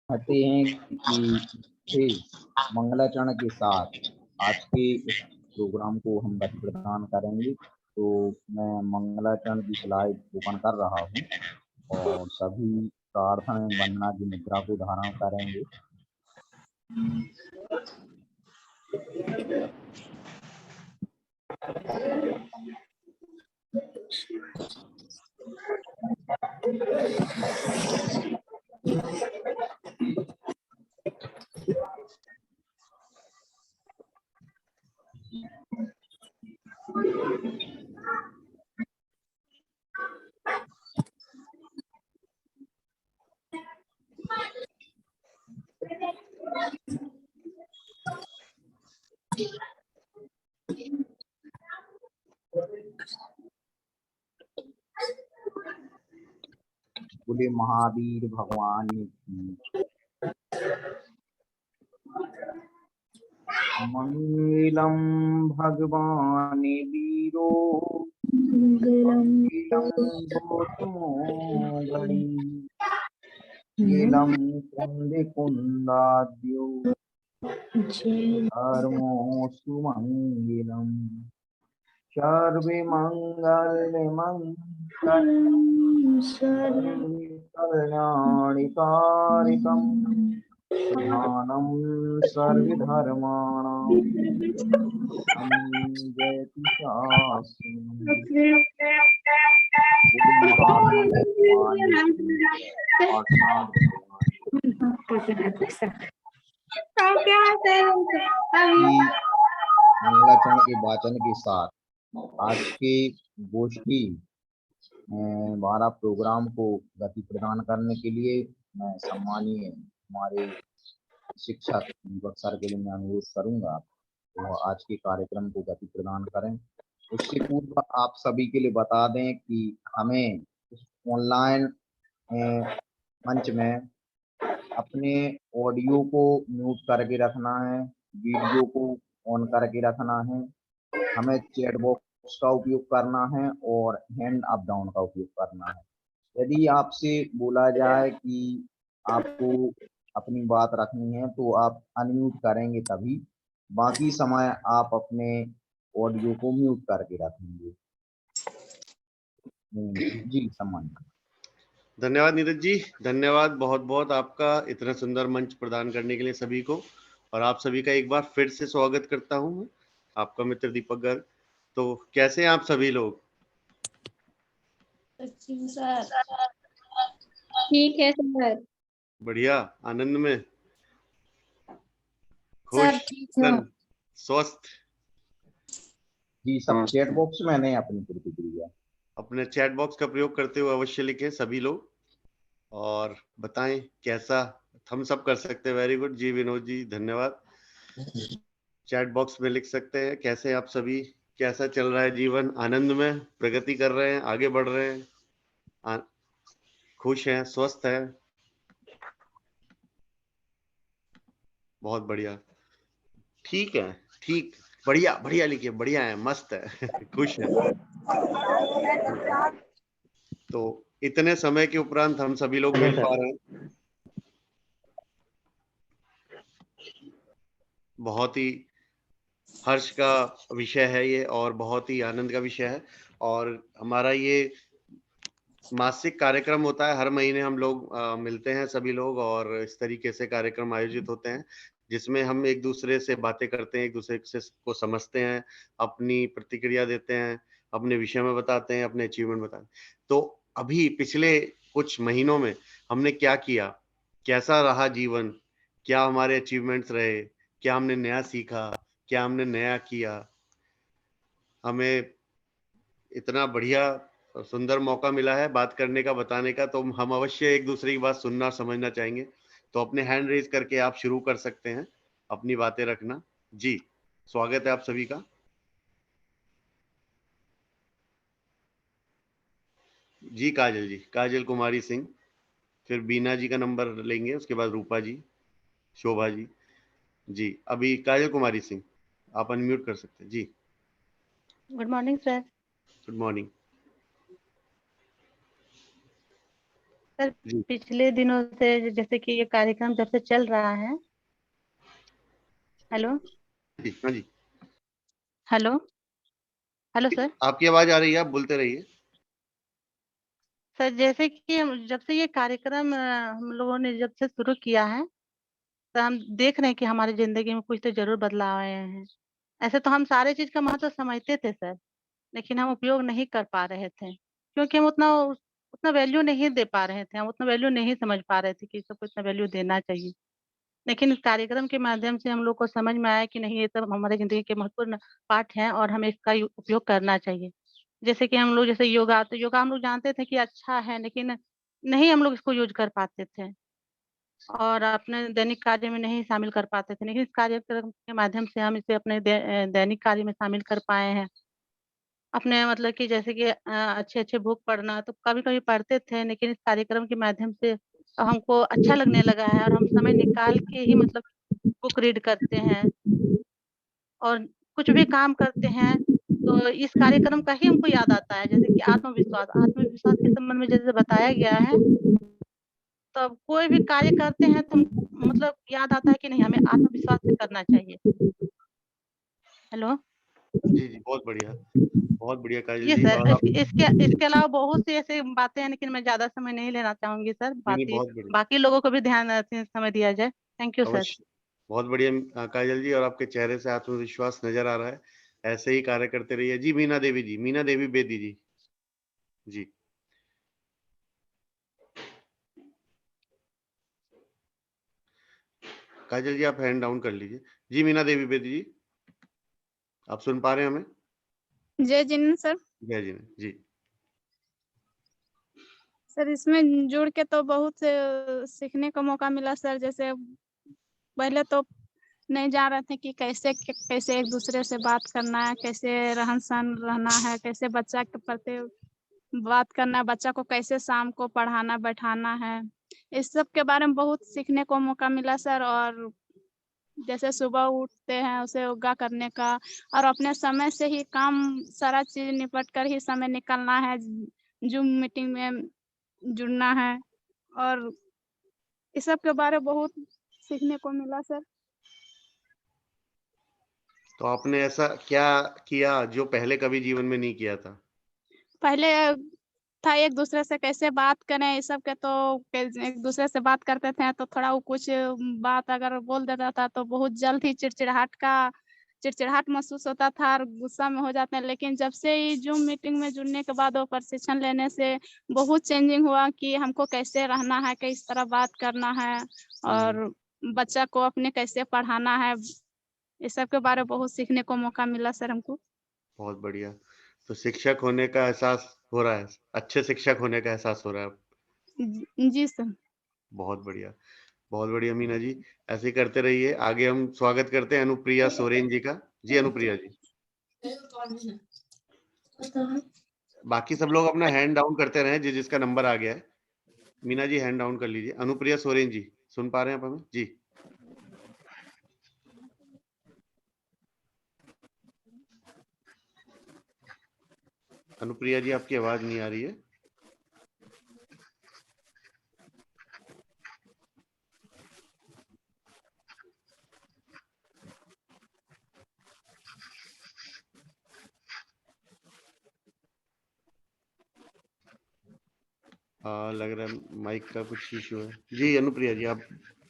कहते हैं कि थे मंगलाचरण के साथ आज के इस प्रोग्राम को हम गति प्रदान करेंगे। तो मैं मंगलाचरण की स्लाइड ओपन कर रहा हूँ और सभी प्रार्थना एवं वंदना की मुद्रा को धारण करेंगे। बोले महावीर भगवान की। मंगलम भगवान वीरो मंगलम गौतमोगणी मंगलम कुंदकुंदाद्यो धर्मोऽस्तु मंगलम सर्वे मंगल कल्याणिकारिकं ध्यानं सर्वधर्माणां जयति शास्त्रम्। मंगलाचरण के वाचन के साथ आज के गोष्ठी 12 प्रोग्राम को गति प्रदान करने के लिए मैं सम्मानीय हमारे शिक्षक दीपक सर के लिए मैं अनुरोध करूंगा तो आज के कार्यक्रम को गति प्रदान करें। उससे पूर्व आप सभी के लिए बता दें कि हमें ऑनलाइन मंच में अपने ऑडियो को म्यूट करके रखना है, वीडियो को ऑन करके रखना है, हमें चैट बॉक्स का उपयोग करना है और हैंड अप डाउन का उपयोग करना है। यदि आपसे बोला जाए कि आपको अपनी बात रखनी है तो आप अनम्यूट करेंगे तभी, बाकी समय आप अपने ऑडियो को म्यूट करके रखेंगे। जी सम्मान। धन्यवाद नीरज जी, धन्यवाद बहुत बहुत आपका इतना सुंदर मंच प्रदान करने के लिए सभी को। और आप सभी का एक बार फिर से स्वागत करता हूं, आपका मित्र दीपक गर्ग। तो कैसे हैं आप सभी लोग? सर ठीक है सर। बढ़िया, आनंद में, खुश, स्वस्थ। जी सब चैट बॉक्स में नहीं अपनी प्रतिक्रिया अपने चैट बॉक्स का प्रयोग करते हुए अवश्य लिखें सभी लोग और बताएं कैसा हम सब कर सकते हैं। वेरी गुड जी विनोद जी, धन्यवाद। चैट बॉक्स में लिख सकते हैं कैसे आप सभी, कैसा चल रहा है जीवन, आनंद में, प्रगति कर रहे हैं, आगे बढ़ रहे हैं, खुश हैं, स्वस्थ हैं। बहुत बढ़िया, ठीक है, ठीक, बढ़िया बढ़िया लिखिए, बढ़िया है, मस्त है, खुश है। तो इतने समय के उपरांत हम सभी लोग मिल पा रहे हैं, बहुत ही हर्ष का विषय है ये और बहुत ही आनंद का विषय है। और हमारा ये मासिक कार्यक्रम होता है, हर महीने हम लोग मिलते हैं सभी लोग और इस तरीके से कार्यक्रम आयोजित होते हैं जिसमें हम एक दूसरे से बातें करते हैं, एक दूसरे से को समझते हैं, अपनी प्रतिक्रिया देते हैं, अपने विषय में बताते हैं, अपने अचीवमेंट बताते हैं। तो अभी पिछले कुछ महीनों में हमने क्या किया, कैसा रहा जीवन, क्या हमारे अचीवमेंट्स रहे, क्या हमने नया सीखा, क्या हमने नया किया, हमें इतना बढ़िया सुंदर मौका मिला है बात करने का, बताने का, तो हम अवश्य एक दूसरे की बात सुनना समझना चाहेंगे। तो अपने हैंड रेज करके आप शुरू कर सकते हैं अपनी बातें रखना। जी स्वागत है आप सभी का। जी काजल जी, काजल कुमारी सिंह, फिर बीना जी का नंबर लेंगे, उसके बाद रूपा जी, शोभा जी। जी अभी काजल कुमारी सिंह आप अनम्यूट कर सकते हैं। जी good morning sir. Good morning. Sir जी पिछले दिनों से जैसे कि ये कार्यक्रम जब से चल रहा है। हेलो। जी हाँ जी, हेलो। Hello sir. आपकी आवाज आ रही है, आप बोलते रहिए। सर जैसे कि जब से ये कार्यक्रम हम लोगों ने जब से शुरू किया है, तो हम देख रहे हैं कि हमारी जिंदगी में कुछ तो जरूर बदलाव आए हैं। ऐसे तो हम सारे चीज का महत्व समझते थे सर, लेकिन हम उपयोग नहीं कर पा रहे थे, क्योंकि हम उतना उतना वैल्यू नहीं दे पा रहे थे, हम उतना वैल्यू नहीं समझ पा रहे थे कि सबको इतना वैल्यू देना चाहिए। लेकिन इस कार्यक्रम के माध्यम से हम लोग को समझ में आया कि नहीं, ये सब हमारे जिंदगी के महत्वपूर्ण पार्ट हैं और हमें इसका उपयोग करना चाहिए। जैसे कि हम लोग जैसे योगा, तो योगा हम लोग जानते थे कि अच्छा है, लेकिन नहीं हम लोग इसको यूज कर पाते थे और अपने दैनिक कार्य में नहीं शामिल कर पाते थे। लेकिन इस कार्यक्रम के माध्यम से हम इसे अपने दैनिक कार्य में शामिल कर पाए हैं। अपने मतलब कि जैसे कि अच्छे अच्छे बुक पढ़ना तो कभी कभी पढ़ते थे, लेकिन इस कार्यक्रम के माध्यम से हमको अच्छा लगने लगा है और हम समय निकाल के ही मतलब बुक रीड करते हैं और कुछ भी काम करते हैं तो इस कार्यक्रम का ही हमको याद आता है। जैसे कि आत्मविश्वास, आत्मविश्वास के संबंध में जैसे बताया गया है, तो अब कोई भी कार्य करते हैं तो हम मतलब याद आता है कि नहीं, हमें आत्मविश्वास से करना चाहिए। हेलो। जी जी, बहुत बढ़िया काजल जी जी। सर, और आप इसके इसके अलावा बहुत सी ऐसी बातें हैं, लेकिन मैं ज्यादा समय नहीं लेना चाहूंगी सर। नहीं नहीं, बाकी बहुत बढ़िया, बाकी लोगों को भी ध्यान समय दिया जाए। Thank you sir. अवश्य। बहुत बढ़िया काजल जी, और आपके चेहरे से आत्मविश्वास नजर आ रहा है। ऐसे ही कार्य करते रहिए। जी मीना देवी जी, मीना देवी बेदी जी। जी काजल जी, आप हैंड डाउन कर लीजिए। जी मीना देवी बेदी जी, आप सुन पा रहे हैं हमें? जय जिन सर। जय जी जी। सर इसमें जुड़ के तो बहुत सीखने का मौका मिला सर। जैसे पहले तो नहीं जान रहे थे कि कैसे कैसे एक दूसरे से बात करना है, कैसे रहन सहन रहना है, कैसे बच्चा के प्रति बात करना है, बच्चा को कैसे शाम को पढ़ाना बैठाना है। इस सब के बारे में बहुत सीखने को मौका मिला सर। और जैसे सुबह उठते हैं उसे योगा करने का और अपने समय से ही काम सारा चीज निपट कर ही समय निकलना है, जूम मीटिंग में जुड़ना है। और इस सब के बारे में बहुत सीखने को मिला सर। तो आपने ऐसा क्या किया जो पहले कभी जीवन में नहीं किया था? पहले था एक दूसरे से कैसे बात करें, इस सब के तो एक दूसरे से बात करते थे तो थोड़ा वो कुछ बात अगर बोल देता था तो बहुत जल्द ही चिड़चिड़ाहट महसूस होता था और गुस्सा में हो जाते हैं। लेकिन जब से ही जूम मीटिंग में जुड़ने के बाद वो प्रशिक्षण लेने से बहुत चेंजिंग हुआ कि हमको कैसे रहना है, किस तरह बात करना है और बच्चा को अपने कैसे पढ़ाना है। इस सब के बारे में बहुत सीखने को मौका मिला सर हमको। बहुत बढ़िया। तो शिक्षक होने का एहसास हो रहा है, अच्छे शिक्षक होने का एहसास हो रहा है। जी सर। बहुत बढ़िया, बहुत बढ़िया मीना जी। ऐसे ही करते रहिए। आगे हम स्वागत करते हैं अनुप्रिया सोरेन जी का। जी अनुप्रिया जी। बाकी सब लोग अपना हैंड डाउन करते रहे जिसका नंबर आ गया है। मीना जी हैंड डाउन कर लीजिए। अनुप्रिया सोरेन जी, सुन पा रहे हैं आप हमें? जी अनुप्रिया जी, आपकी आवाज नहीं आ रही है। लग रहा है माइक का कुछ इशू है। जी अनुप्रिया जी, आप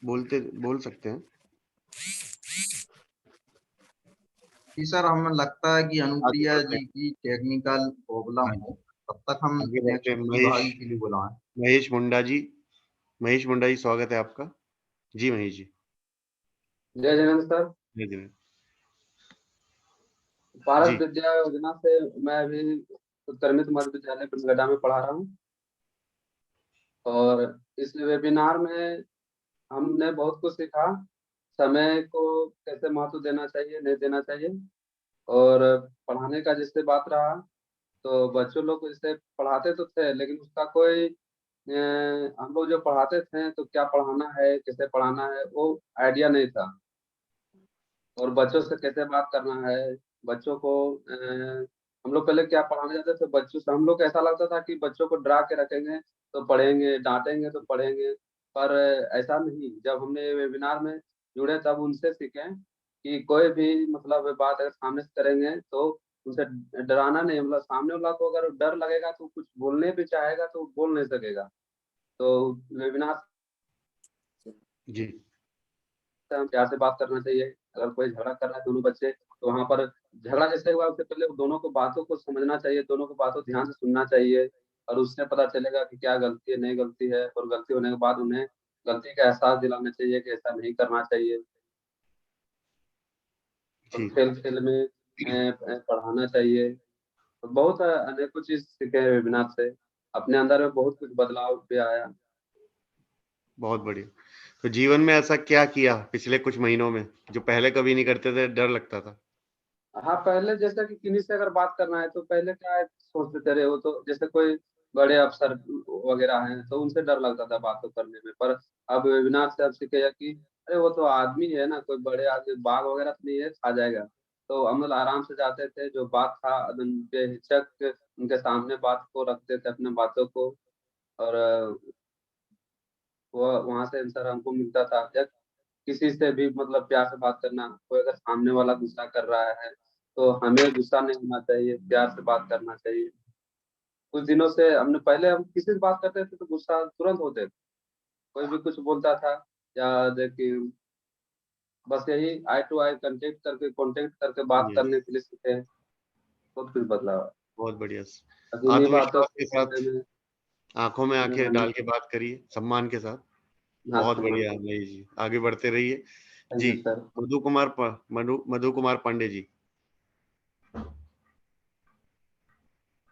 बोल सकते हैं। जी सर, हमें लगता है कि आगे अनुप्रिया बढ़ते जी हैं। की टेक्निकल प्रॉब्लम है। तब तक हम आगे बढ़ते नेक्स्ट हैं। प्रतिभागी के लिए बुलाएं। महेश मुंडा जी, महेश मुंडा जी, स्वागत है आपका। जी महेश जी। जय जगन्नाथ सर। जी जी पारस जी। विद्या योजना से मैं अभी उत्तरमित मध्य विद्यालय गड्ढा में पढ़ा रहा हूँ और इस वेबिनार में हमने बहुत कुछ सीखा। समय को कैसे महत्व देना चाहिए, नहीं देना चाहिए। और पढ़ाने का जिससे बात रहा तो बच्चों लोग को जिससे पढ़ाते तो थे लेकिन उसका कोई हम लोग जो पढ़ाते थे तो क्या पढ़ाना है, कैसे पढ़ाना है, वो आइडिया नहीं था। और बच्चों से कैसे बात करना है, बच्चों को हम लोग पहले क्या पढ़ाने जाते थे बच्चों से, हम लोग को ऐसा लगता था कि बच्चों को डरा के रखेंगे तो पढ़ेंगे, डांटेंगे तो पढ़ेंगे, पर ऐसा नहीं। जब हमने वेबिनार में जुड़े तब उनसे सीखे कि कोई भी मतलब बात अगर सामने से करेंगे तो उनसे डराना नहीं, मतलब सामने वाला को अगर डर लगेगा तो कुछ बोलने भी चाहेगा तो बोल नहीं सकेगा। तो वेबिनार जी से हम प्यार से बात करना चाहिए। अगर कोई झगड़ा कर रहा है दोनों बच्चे, तो वहाँ पर झगड़ा जैसे हुआ उससे पहले दोनों को बातों को समझना चाहिए, दोनों को बातों ध्यान से सुनना चाहिए, और उससे पता चलेगा कि क्या गलती है, नहीं गलती है, और गलती होने के बाद उन्हें गलती का एहसास दिलाना चाहिए कि ऐसा नहीं करना चाहिए। और जी खेल में पढ़ाना चाहिए। तो बहुत अनेकों चीज सीखे हैं वेबिनार से, अपने अंदर में बहुत कुछ बदलाव भी आया। बहुत बढ़िया। तो जीवन में ऐसा क्या किया पिछले कुछ महीनों में जो पहले कभी नहीं करते थे, डर लगता था? हाँ, पहले जैसे कि किन्हीं से अगर बात करना है तो पहले क्या है, सोचते थे, वो तो जैसे कोई बड़े अफसर वगैरह हैं तो उनसे डर लगता था बातों करने में। पर अब वेबिनार से अब सीखे कि अरे वो तो आदमी है ना, कोई बड़े आदमी, बाघ वगैरह तो नहीं है, खा जाएगा। तो हम लोग आराम से जाते थे, जो बात था बेहिचक उनके सामने बात को रखते थे, अपने बातों को, और वो वहां से आंसर हमको मिलता था। या किसी से भी मतलब प्यार से बात करना, कोई अगर सामने वाला गुस्सा कर रहा है तो हमें गुस्सा नहीं होना चाहिए, प्यार से बात करना चाहिए। कुछ दिनों से हमने, पहले हम किसी से बात करते थे तो गुस्सा तुरंत होते थे, कोई भी कुछ बोलता था, या देखिए बस यही आई टू आई कांटेक्ट करके बात यस, करने के लिए सीखे। बहुत कुछ बदलाव है। बहुत बढ़िया। बस इन्हीं बातों आत्मविश्वास के को साथ बोलने में आंखों में आंखें रहना। डाल के बात करिए, सम्मान के साथ। हाँ बहुत सर, बढ़िया बिल्कुल। महेश जी, आगे बढ़ते रहिए। थैंक जी you sir. Madhu Kumar Pandey ji.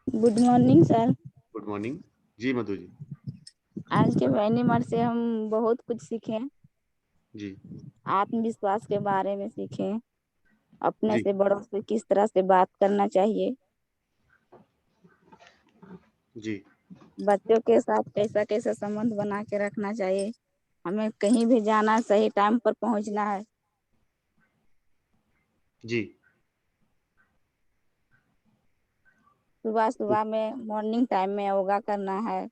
Good morning sir. Good morning जी मधु जी। आज के वेबिनार से हम बहुत कुछ सीखे, जी आत्मविश्वास के बारे में सीखे, अपने जी से बड़ों से किस तरह से बात करना चाहिए, जी बच्चों के साथ कैसा कैसा संबंध बना के रखना चाहिए, हमें कहीं भी जाना है सही टाइम पर पहुंचना है, जी सुबह सुबह में मॉर्निंग टाइम में योगा करना है।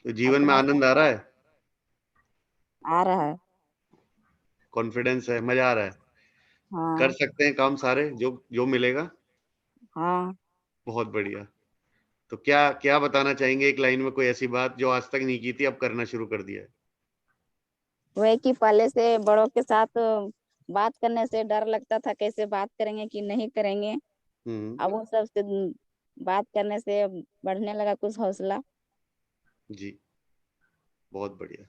तो जीवन में अपने आनंद आ रहा है, आ रहा है। कॉन्फिडेंस है, मजा आ रहा है, कर हाँ सकते हैं काम सारे जो जो मिलेगा। हाँ। बहुत बढ़िया। तो क्या क्या बताना चाहेंगे एक लाइन में, कोई ऐसी बात जो आज तक नहीं की थी अब करना शुरू कर दिया है? वही कि पहले से बड़ों के साथ बात करने से डर लगता था, कैसे बात करेंगे कि नहीं करेंगे। हम्म। अब उन सब से बात करने से बढ़ने लगा कुछ हौसला। जी बहुत बढ़िया।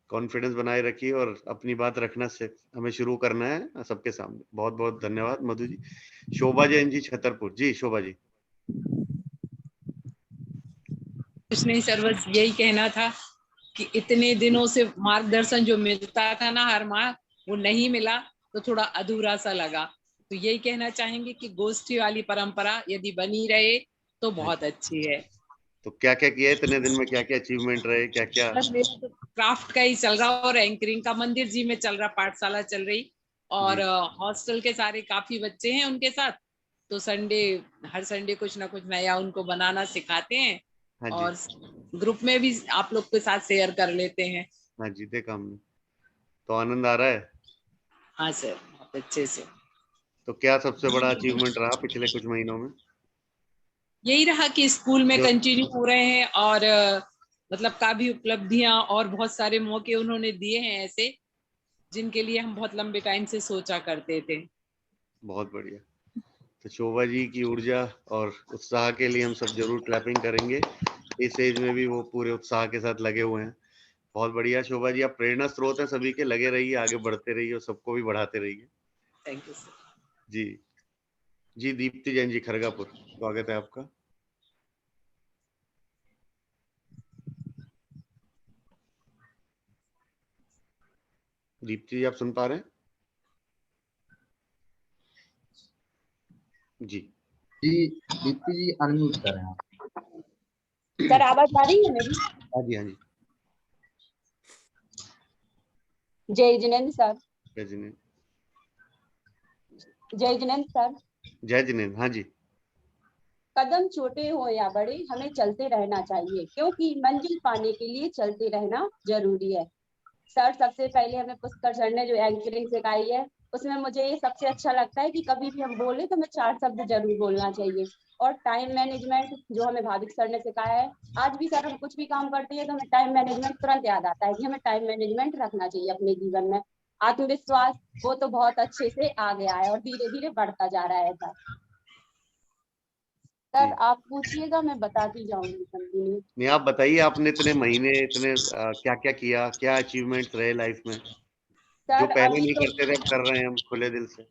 कॉन्फिडेंस बनाए रखिए और अपनी बात रखना से हमें शुरू करना है सबके सामने। बहुत बहुत धन्यवाद मधु जी। शोभा जैन जी छतरपुर जी। शोभा जी। कुछ नहीं सर, बस यही कहना था कि इतने दिनों से मार्गदर्शन जो मिलता था ना हर माह, वो नहीं मिला तो थोड़ा अधूरा सा लगा। तो यही कहना चाहेंगे कि गोष्ठी वाली परंपरा यदि बनी रहे तो बहुत अच्छी है। तो क्या क्या किया इतने दिन में, क्या क्या अचीवमेंट रहे, क्या क्या? बस मेरा तो क्राफ्ट का ही चल रहा और एंकरिंग का, मंदिर जी में चल रहा, पाठशाला चल रही, और हॉस्टल के सारे काफी बच्चे हैं उनके साथ, तो संडे हर संडे कुछ ना कुछ नया उनको बनाना सिखाते हैं, हाँ जी। और ग्रुप में भी आप लोग के साथ शेयर कर लेते हैं। हाँ जी, देखा हमने। तो आनंद आ रहा है। हाँ सर, बहुत अच्छे से। तो क्या सबसे बड़ा अचीवमेंट रहा पिछले कुछ महीनों में? यही रहा कि स्कूल में जो कंटिन्यू हो रहे हैं, और मतलब काफी उपलब्धियां और बहुत सारे मौके उन्होंने दिए हैं ऐसे, जिनके लिए हम बहुत लंबे टाइम से सोचा करते थे। बहुत बढ़िया। तो शोभा जी की ऊर्जा और उत्साह के लिए हम सब जरूर क्लैपिंग करेंगे। इस एज में भी वो पूरे उत्साह के साथ लगे हुए हैं। बहुत बढ़िया शोभा जी, आप प्रेरणा स्रोत है सभी के, लगे रहिए, आगे बढ़ते रहिए और सबको भी बढ़ाते रहिए। Thank you sir. जी जी। दीप्ति जैन जी खरगापुर, स्वागत है आपका। दीप्ति जी आप सुन पा रहे हैं? जी जी दीप्ति जी अनम्यूट करें आप। सर आवाज आ रही है मेरी? हाँ जी। हाँ जी। जय जिनेन्द्र सर। जय जिनेन्द्र। जय जिनेन्द्र सर। जय जिनेन्द्र। हाँ जी। कदम छोटे हो या बड़े हमें चलते रहना चाहिए, क्योंकि मंजिल पाने के लिए चलते रहना जरूरी है। सर, सबसे पहले हमें पुष्कर सर ने जो एंकरिंग सिखाई है, उसमें मुझे ये सबसे अच्छा लगता है कि कभी भी हम बोले तो हमें 4 शब्द जरूर बोलना चाहिए। और टाइम मैनेजमेंट जो हमें भाविक सर ने सिखाया है, आज भी सर हम कुछ भी काम करते हैं तो हमें टाइम मैनेजमेंट तुरंत याद आता है कि हमें टाइम मैनेजमेंट रखना चाहिए अपने जीवन में। आत्मविश्वास वो तो बहुत अच्छे से आ गया है और धीरे धीरे बढ़ता जा रहा है सर। सर आप पूछिएगा, मैं बताती जाऊंगी कंटिन्यू। नहीं, आप बताइए, आपने इतने महीने इतने क्या क्या किया, क्या अचीवमेंट्स रहे लाइफ में जो सर पहले अभी नहीं तो करते थे, अब कर रहे हैं हम खुले दिल से?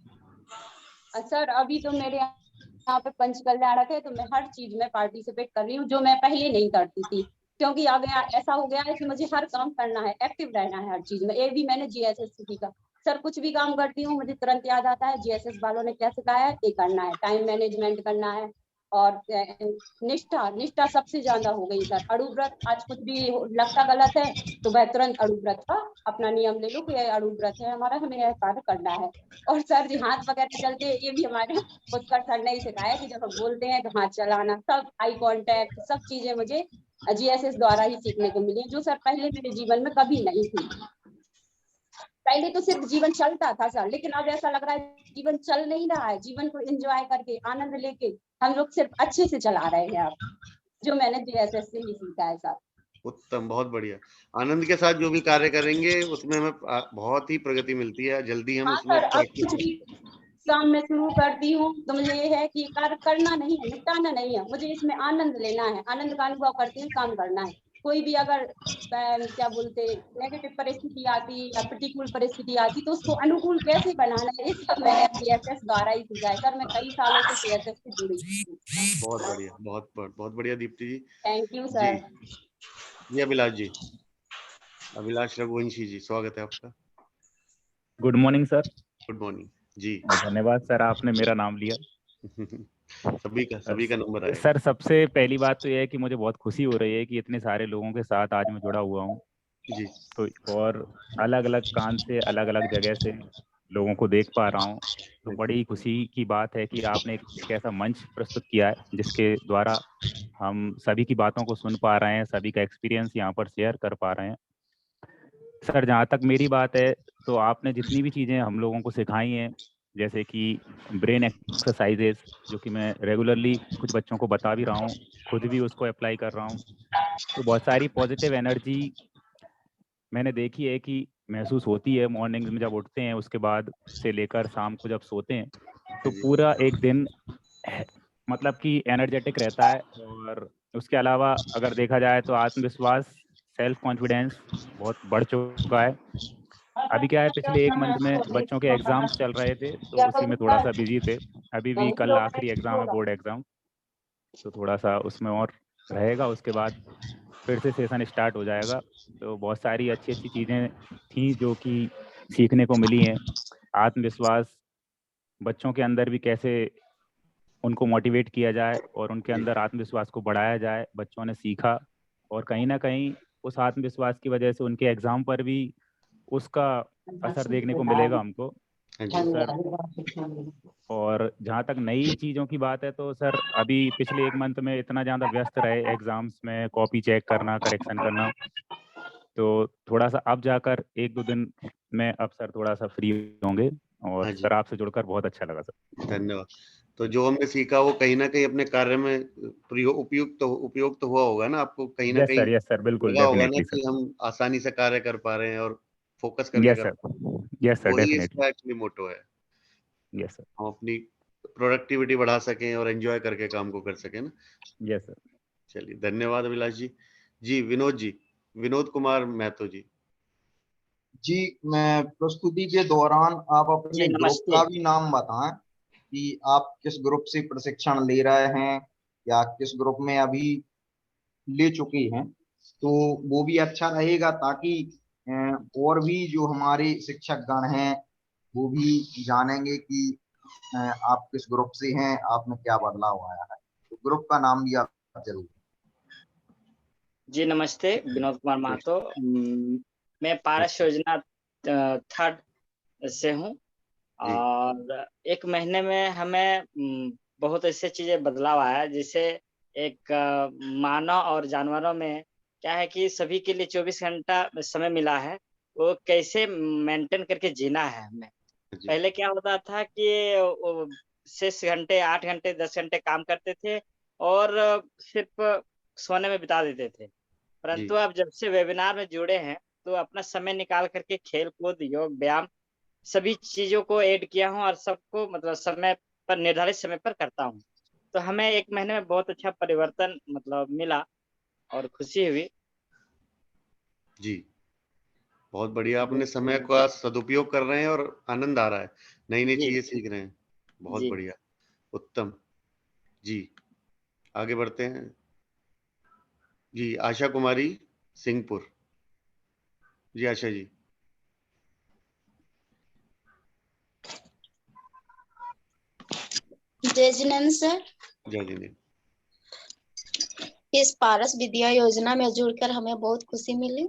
सर अभी तो मेरे यहाँ पे पंच कल्याणक है, तो मैं हर चीज में पार्टिसिपेट कर रही हूँ जो मैं पहले नहीं करती थी। क्योंकि अब ऐसा हो गया है कि मुझे हर काम करना है, एक्टिव रहना है हर चीज में। ये भी मैंने जीएसएस सीखा। सर कुछ भी काम करती हूँ मुझे तुरंत याद आता है जीएसएस वालों ने क्या सिखाया है, ये करना है, टाइम मैनेजमेंट करना है। और निष्ठा निष्ठा सबसे ज्यादा हो गई सर। अड़ू व्रत, आज कुछ भी लगता गलत है तो वह तुरंत अड़ू व्रत का अपना नियम ले लो कि अड़ू व्रत है हमारा, हमें यह कार्य करना है। और सर जी हाथ वगैरह चलते हैं, ये भी हमारे पुष्कर सर ने ही सिखाया कि जब हम बोलते हैं तो हाथ चलाना, सब आई कांटेक्ट, सब चीजें मुझे जीएसएस द्वारा ही सीखने को मिली, जो सर पहले मेरे जीवन में कभी नहीं थी। पहले तो सिर्फ जीवन चलता था सर, लेकिन अब ऐसा लग रहा है जीवन चल नहीं रहा है, जीवन को एंजॉय करके आनंद लेके हम लोग सिर्फ अच्छे से चला रहे हैं अब, जो मैंने जीएसएस से ही सीखा है सर। उत्तम, बहुत बढ़िया। आनंद के साथ जो भी कार्य करेंगे उसमें हमें बहुत ही प्रगति मिलती है, जल्दी हम हाँ उसमें सर, अब प्रैक्टिस कुछ भी करेंगे। काम मैं शुरू करती हूँ तो मुझे ये है कि कार्य करना नहीं है, निपटाना नहीं है, मुझे इसमें आनंद लेना है, आनंद का अनुभव करते हुए काम करना है। कोई भी अगर क्या बोलते नेगेटिव परिस्थिति आती या प्रतिकूल परिस्थिति आती तो उसको अनुकूल कैसे बनाना है, ये सब मैंने जीएसएस द्वारा ही सीखा है सर। मैं कई सालों से जीएसएस से जुड़ी हूँ। बहुत बढ़िया, बहुत बढ़िया दीप्ति जी। थैंक यू जी सर। जी, अभिलाष जी, अभिलाष रघुवंशी जी, स्वागत है आपका। Good morning sir. Good morning जी। धन्यवाद सर, आपने मेरा नाम लिया। सभी का नंबर आएगा। सर सबसे पहली बात तो यह है कि मुझे बहुत खुशी हो रही है कि इतने सारे लोगों के साथ आज मैं जुड़ा हुआ हूँ जी। तो, और अलग अलग कान से अलग अलग जगह से लोगों को देख पा रहा हूँ, तो बड़ी खुशी की बात है कि आपने एक ऐसा मंच प्रस्तुत किया है जिसके द्वारा हम सभी की बातों को सुन पा रहे हैं, सभी का एक्सपीरियंस यहाँ पर शेयर कर पा रहे हैं। सर जहाँ तक मेरी बात है तो आपने जितनी भी चीज़ें हम लोगों को सिखाई हैं, जैसे कि ब्रेन एक्सरसाइजेस, जो कि मैं रेगुलरली कुछ बच्चों को बता भी रहा हूँ, खुद भी उसको अप्लाई कर रहा हूँ, तो बहुत सारी पॉजिटिव एनर्जी मैंने देखी है कि महसूस होती है मॉर्निंग में जब उठते हैं, उसके बाद से लेकर शाम को जब सोते हैं, तो पूरा एक दिन मतलब कि एनर्जेटिक रहता है। और उसके अलावा अगर देखा जाए तो आत्मविश्वास, सेल्फ कॉन्फिडेंस बहुत बढ़ चुका है। अभी क्या है, पिछले 1 मंथ में बच्चों के एग्जाम्स चल रहे थे तो उसी में थोड़ा सा बिजी थे। अभी भी कल आखिरी एग्जाम है, बोर्ड एग्जाम, तो थोड़ा सा उसमें और रहेगा, उसके बाद फिर से सेशन स्टार्ट हो जाएगा। तो बहुत सारी अच्छी अच्छी चीज़ें थी जो कि सीखने को मिली हैं। आत्मविश्वास बच्चों के अंदर भी कैसे उनको मोटिवेट किया जाए और उनके अंदर आत्मविश्वास को बढ़ाया जाए, बच्चों ने सीखा, और कहीं ना कहीं उस आत्मविश्वास की वजह से उनके एग्जाम पर भी उसका असर देखने को मिलेगा हमको। सर और जहाँ तक नई चीज़ों की बात है तो सर अभी पिछले 1 मंथ में इतना ज़्यादा व्यस्त रहे एग्जाम्स में, कॉपी चेक करना, करेक्शन करना, तो थोड़ा सा अब जाकर 1-2 दिन में अब सर थोड़ा सा फ्री होंगे। और सर आपसे जुड़कर बहुत अच्छा लगा सर। धन्यवाद। तो जो हमने सीखा वो कहीं ना कहीं अपने कार्य में उपयुक्त हुआ होगा ना आपको, कहीं ना कहीं यस सर, बिल्कुल, लगा होगा ना डेफिनेटली कि सर। हम आसानी से कार्य कर पा रहे हैं और फोकस करके यस कर सर, पा रहे हैं। यस सर, वही डेफिनेटली। इसका एक्चुअली मोटो है, यस सर, हम अपनी प्रोडक्टिविटी बढ़ा सकें और एंजॉय करके काम को कर सकें ना। Yes sir. चलिए, धन्यवाद अभिलाष जी। जी, विनोद कुमार महतो जी। जी, मैं प्रस्तुति के दौरान आप अपने ग्रुप का भी नाम बताएं कि आप किस ग्रुप से प्रशिक्षण ले रहे हैं या किस ग्रुप में अभी ले चुके हैं, तो वो भी अच्छा रहेगा, ताकि और भी जो हमारे शिक्षक गण हैं वो भी जानेंगे कि आप किस ग्रुप से हैं, आप में क्या बदलाव आया है। तो ग्रुप का नाम भी आप जरूर। जी नमस्ते, विनोद कुमार महतो। मैं पारस योजना 3rd से हूँ। और एक महीने में हमें बहुत ऐसे चीजें बदलाव आया, जैसे एक मानव और जानवरों में क्या है कि सभी के लिए 24 घंटा समय मिला है, वो कैसे मेंटेन करके जीना है हमें। पहले क्या होता था कि 6 घंटे 8 घंटे 10 घंटे काम करते थे और सिर्फ सोने में बिता देते थे, परंतु अब जब से वेबिनार में जुड़े हैं तो अपना समय निकाल करके खेल कूद योग व्यायाम सभी चीजों को ऐड किया हूँ और सबको मतलब समय पर निर्धारित समय पर करता हूँ। तो हमें एक महीने में बहुत अच्छा परिवर्तन मतलब मिला और खुशी हुई। जी, बहुत बढ़िया। अपने समय का सदुपयोग कर रहे हैं और आनंद आ रहा है, नई नई चीजें सीख रहे हैं। बहुत बढ़िया, उत्तम। जी, आगे बढ़ते हैं। जी, आशा कुमारी सिंहपुर। जी आशा जी। जय जिनेन्द्र सर। जय जिनेन्द्र। इस पारस विद्या योजना में जुड़कर हमें बहुत खुशी मिली।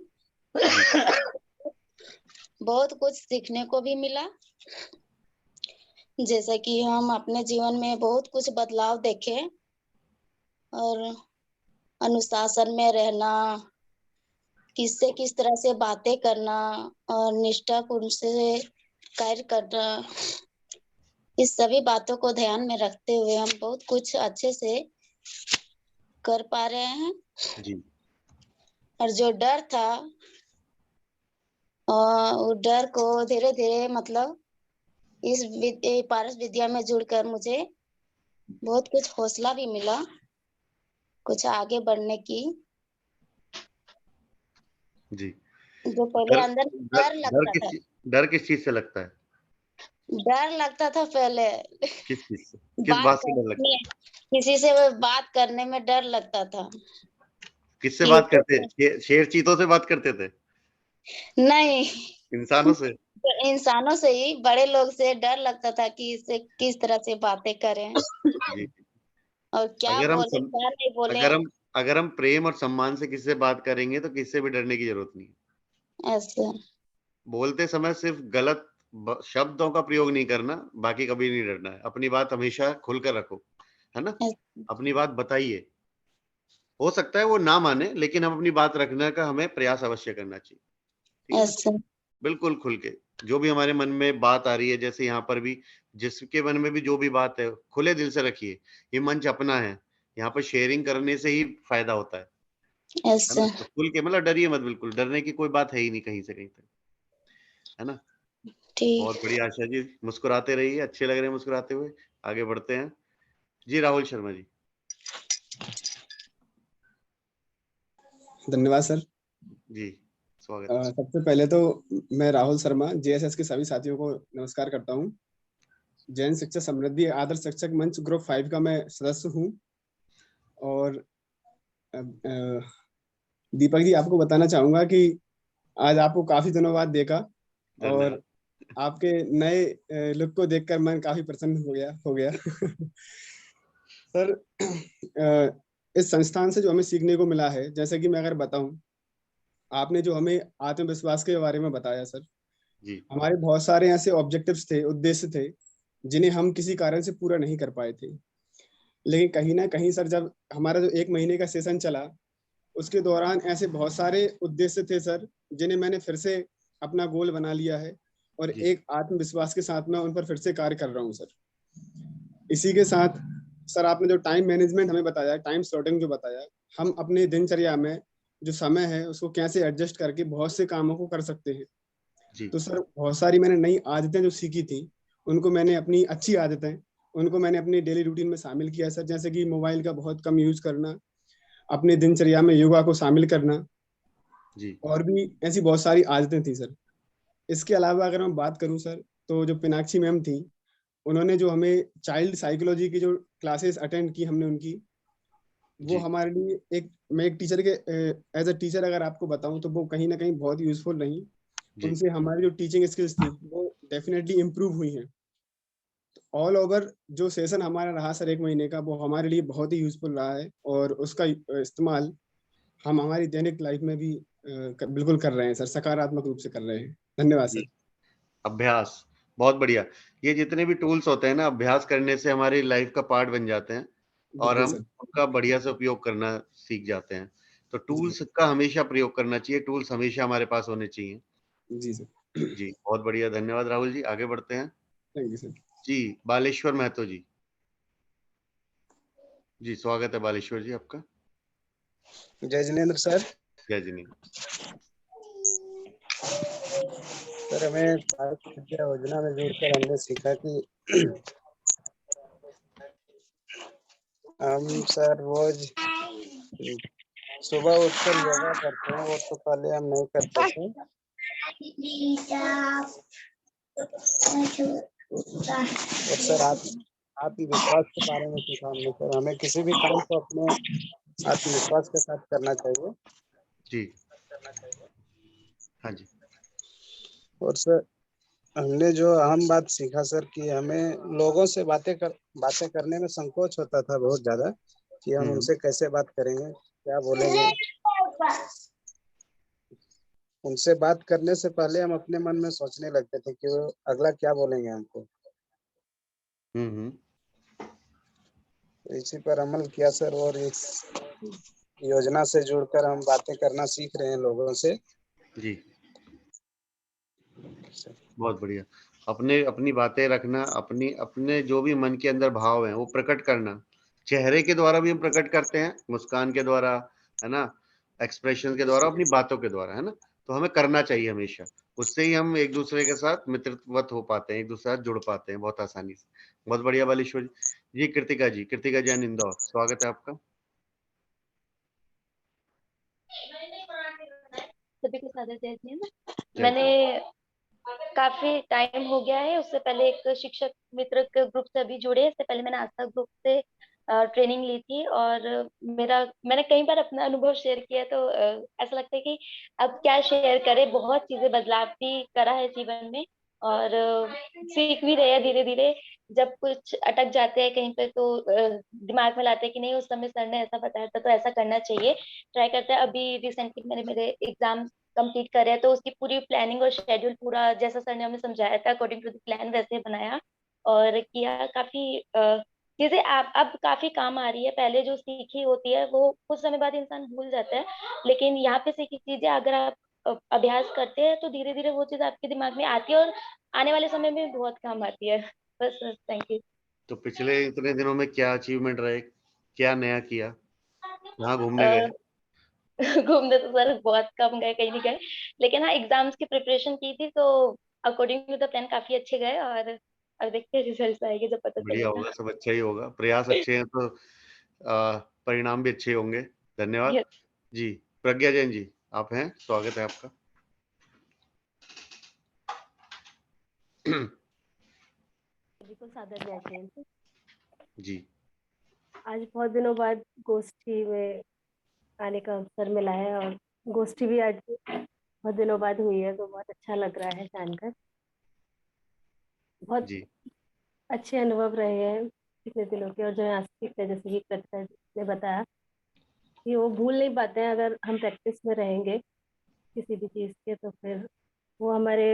बहुत कुछ सीखने को भी मिला, जैसे कि हम अपने जीवन में बहुत कुछ बदलाव देखे और अनुशासन में रहना, किससे किस तरह से बातें करना और निष्ठापूर्ण से कार्य करना, इस सभी बातों को ध्यान में रखते हुए हम बहुत कुछ अच्छे से कर पा रहे हैं। जी। और जो डर था वो डर को धीरे धीरे मतलब इस पारस विद्या में जुड़कर मुझे बहुत कुछ हौसला भी मिला कुछ आगे बढ़ने की। जी। जो पहले अंदर डर लगता था। डर किस चीज से लगता है? डर लगता था पहले। किस चीज से? किस बात से डर लगता है? किसी से बात करने में डर लगता था। किससे बात करते? शेर चीतों से बात करते थे? नहीं, इंसानों से? इंसानों से ही, बड़े लोग से डर लगता था कि इससे किस तरह से बातें करें जी। और क्या बोले क्या नहीं बोले। अगर हम प्रेम और सम्मान से किसी से बात करेंगे तो किससे भी डरने की जरूरत नहीं है। ऐसा बोलते समय सिर्फ गलत शब्दों का प्रयोग नहीं करना, बाकी कभी नहीं डरना है। अपनी बात हमेशा खुलकर रखो, है ना? अपनी बात बताइए। हो सकता है वो ना माने, लेकिन हम अपनी बात रखने का हमें प्रयास अवश्य करना चाहिए। ऐसा बिल्कुल खुल के जो भी हमारे मन में बात आ रही है, जैसे यहाँ पर भी जिसके मन में भी जो भी बात है खुले दिल से रखिए। ये मंच अपना है, यहाँ पर शेयरिंग करने से ही फायदा होता है ना? तो खुल के मतलब डरिए मत, बिल्कुल डरने की कोई बात है ही नहीं कहीं से कहीं तक, है ना? बहुत बढ़िया आशा जी, मुस्कुराते रहिए, अच्छे लग रहे हैं मुस्कुराते हुए। आगे बढ़ते हैं। जी राहुल शर्मा जी। धन्यवाद सर जी, स्वागत। सबसे पहले तो मैं राहुल शर्मा जेएसएस के सभी साथियों को नमस्कार करता हूँ। जैन शिक्षक समृद्धि आदर्श शिक्षक मंच ग्रुप 5 का मैं सदस्य हूँ। और दीपक जी, आपको बताना चाहूंगा कि आज आपको काफी दिनों बाद देखा और आपके नए लुक को देखकर मैं काफी प्रसन्न हो गया सर, इस संस्थान से जो हमें सीखने को मिला है, जैसे कि मैं अगर बताऊं, आपने जो हमें आत्मविश्वास के बारे में बताया सर जी। हमारे बहुत सारे ऐसे ऑब्जेक्टिव्स थे, उद्देश्य थे जिन्हें हम किसी कारण से पूरा नहीं कर पाए थे। लेकिन कहीं ना कहीं सर, जब हमारा जो 1 महीने का सेशन चला उसके दौरान ऐसे बहुत सारे उद्देश्य थे सर जिन्हें मैंने फिर से अपना गोल बना लिया है और एक आत्मविश्वास के साथ मैं उन पर फिर से कार्य कर रहा हूँ सर। इसी के साथ सर, आपने जो टाइम मैनेजमेंट हमें बताया, टाइम स्लॉटिंग जो बताया, हम अपने दिनचर्या में जो समय है उसको कैसे एडजस्ट करके बहुत से कामों को कर सकते हैं। तो सर, बहुत सारी मैंने नई आदतें जो सीखी थी उनको मैंने अपनी अच्छी आदतें उनको मैंने अपनी डेली रूटीन में शामिल किया सर। जैसे कि मोबाइल का बहुत कम यूज करना, अपने दिनचर्या में योगा को शामिल करना जी। और भी ऐसी बहुत सारी आदतें थी सर। इसके अलावा अगर मैं बात करूं सर, तो जो पिनाक्षी मैम थी उन्होंने जो हमें चाइल्ड साइकोलॉजी की जो क्लासेस अटेंड की हमने उनकी, वो हमारे लिए मैं एक टीचर के एज अ टीचर अगर आपको बताऊं तो वो कहीं ना कहीं बहुत यूजफुल रही। उनसे हमारी जो टीचिंग स्किल्स थी वो डेफिनेटली इम्प्रूव हुई हैं। ऑल ओवर जो सेशन हमारा रहा सर 1 महीने का, वो हमारे लिए बहुत ही यूजफुल रहा है और उसका इस्तेमाल हम हमारी दैनिक लाइफ में भी बिल्कुल कर रहे हैं सर, सकारात्मक रूप से कर रहे हैं। धन्यवाद सर। अभ्यास बहुत बढ़िया। ये जितने भी टूल्स होते हैं ना, अभ्यास करने से हमारी लाइफ का पार्ट बन जाते हैं और बिल्कुल हम सर। उनका बढ़िया से उपयोग करना सीख जाते हैं। तो टूल्स का हमेशा प्रयोग करना चाहिए, टूल्स हमेशा हमारे पास होने चाहिए। जी सर। जी, बहुत बढ़िया, धन्यवाद राहुल जी। आगे बढ़ते हैं। Thank you sir. जी, बालेश्वर महतो जी। जी, स्वागत है बालेश्वर जी आपका। जय जिनेन्द्र सर। जय जिनेन्द्र। सर, हमें भारत विद्या योजना में जुड़कर हमने सीखा कि हम सर रोज सुबह उठकर योगा करते हैं, वो तो पहले हम नहीं करते थे। और सर आत्मविश्वास के बारे में सीखा हमने सर, हमें किसी भी काम को अपने आत्मविश्वास के साथ करना चाहिए। जी, हाँ जी। और सर हमने जो अहम बात सीखा सर कि हमें लोगों से बातें करने में संकोच होता था बहुत ज्यादा, कि हम उनसे कैसे बात करेंगे, क्या बोलेंगे। उनसे बात करने से पहले हम अपने मन में सोचने लगते थे कि वो अगला क्या बोलेंगे हमको। इसी पर अमल किया सर, और इस योजना से जुड़कर हम बातें करना सीख रहे हैं लोगों से। जी, बहुत बढ़िया। अपनी बातें रखना, अपने जो भी मन के अंदर भाव है वो प्रकट करना। चेहरे के द्वारा भी हम प्रकट करते हैं, मुस्कान के द्वारा, है ना, एक्सप्रेशन के द्वारा, अपनी बातों के द्वारा, है ना। तो हमें करना चाहिए हमेशा। उससे ही हम एक दूसरे के साथ मित्रवत हो पाते हैं, एक दूसरे के साथ जुड़ पाते हैं बहुत आसानी से। बहुत बढ़िया बालेश्वर जी। जी, कृतिका जैन इंदौर, स्वागत है आपका। सभी को सादर जय हिंद। मैंने काफी टाइम हो गया है, उससे पहले एक शिक्षक मित्र के ग्रुप से अभी जुड़े, इससे पहले मैंने आस्था ग्रुप से ट्रेनिंग ली थी, और मैंने कई बार अपना अनुभव शेयर किया, तो ऐसा लगता है कि अब क्या शेयर करें। बहुत चीजें बदलाव भी करा है जीवन में, और सीख भी रहे हैं धीरे धीरे। जब कुछ अटक जाते हैं कहीं पे, तो दिमाग में लाते हैं कि नहीं, उस समय सर ने ऐसा बताया था तो ऐसा करना चाहिए, ट्राई करते हैं। अभी रिसेंटली मैंने मेरे एग्जाम कंप्लीट करे हैं, तो उसकी पूरी प्लानिंग और शेड्यूल पूरा जैसा सर ने हमें समझाया था अकॉर्डिंग टू द प्लान वैसे बनाया और किया। काफी चीजें अब काफी काम आ रही है। पहले जो सीखी होती है वो कुछ समय बाद इंसान भूल जाता है, लेकिन यहाँ पे सीखी चीजें अगर आप अभ्यास करते हैं तो धीरे धीरे वो चीज आपके दिमाग में आती है और आने वाले समय में बहुत काम आती है। बस, थैंक यू। तो पिछले इतने दिनों में क्या अचीवमेंट रहे, क्या नया किया, कहाँ घूमने गए? घूमने तो सर बहुत कम गए, कहीं नहीं गए, लेकिन हाँ एग्जाम्स की प्रिपरेशन की थी, तो अकॉर्डिंग टू द प्लान काफी अच्छे गए, और अब देखते हैं रिजल्ट आएंगे जब पता बढ़िया चलेगा। होगा, सब अच्छा ही होगा। प्रयास अच्छे हैं तो परिणाम भी अच्छे होंगे। धन्यवाद। जी, प्रज्ञा जैन जी आप हैं, स्वागत है आपका। सभी को सादर जय हिंद। जी, आज बहुत दिनों बाद गोष्ठी में आने का अवसर मिला है, और गोष्ठी भी आज बहुत दिनों बाद हुई है, तो बहुत अच्छा लग रहा है जानकर। बहुत जी, अच्छे अनुभव रहे हैं पिछले दिनों के, और जो यहाँ सीखते, जैसे कि कृतिका ने बताया कि वो भूल नहीं पाते हैं। अगर हम प्रैक्टिस में रहेंगे किसी भी चीज़ के, तो फिर वो हमारे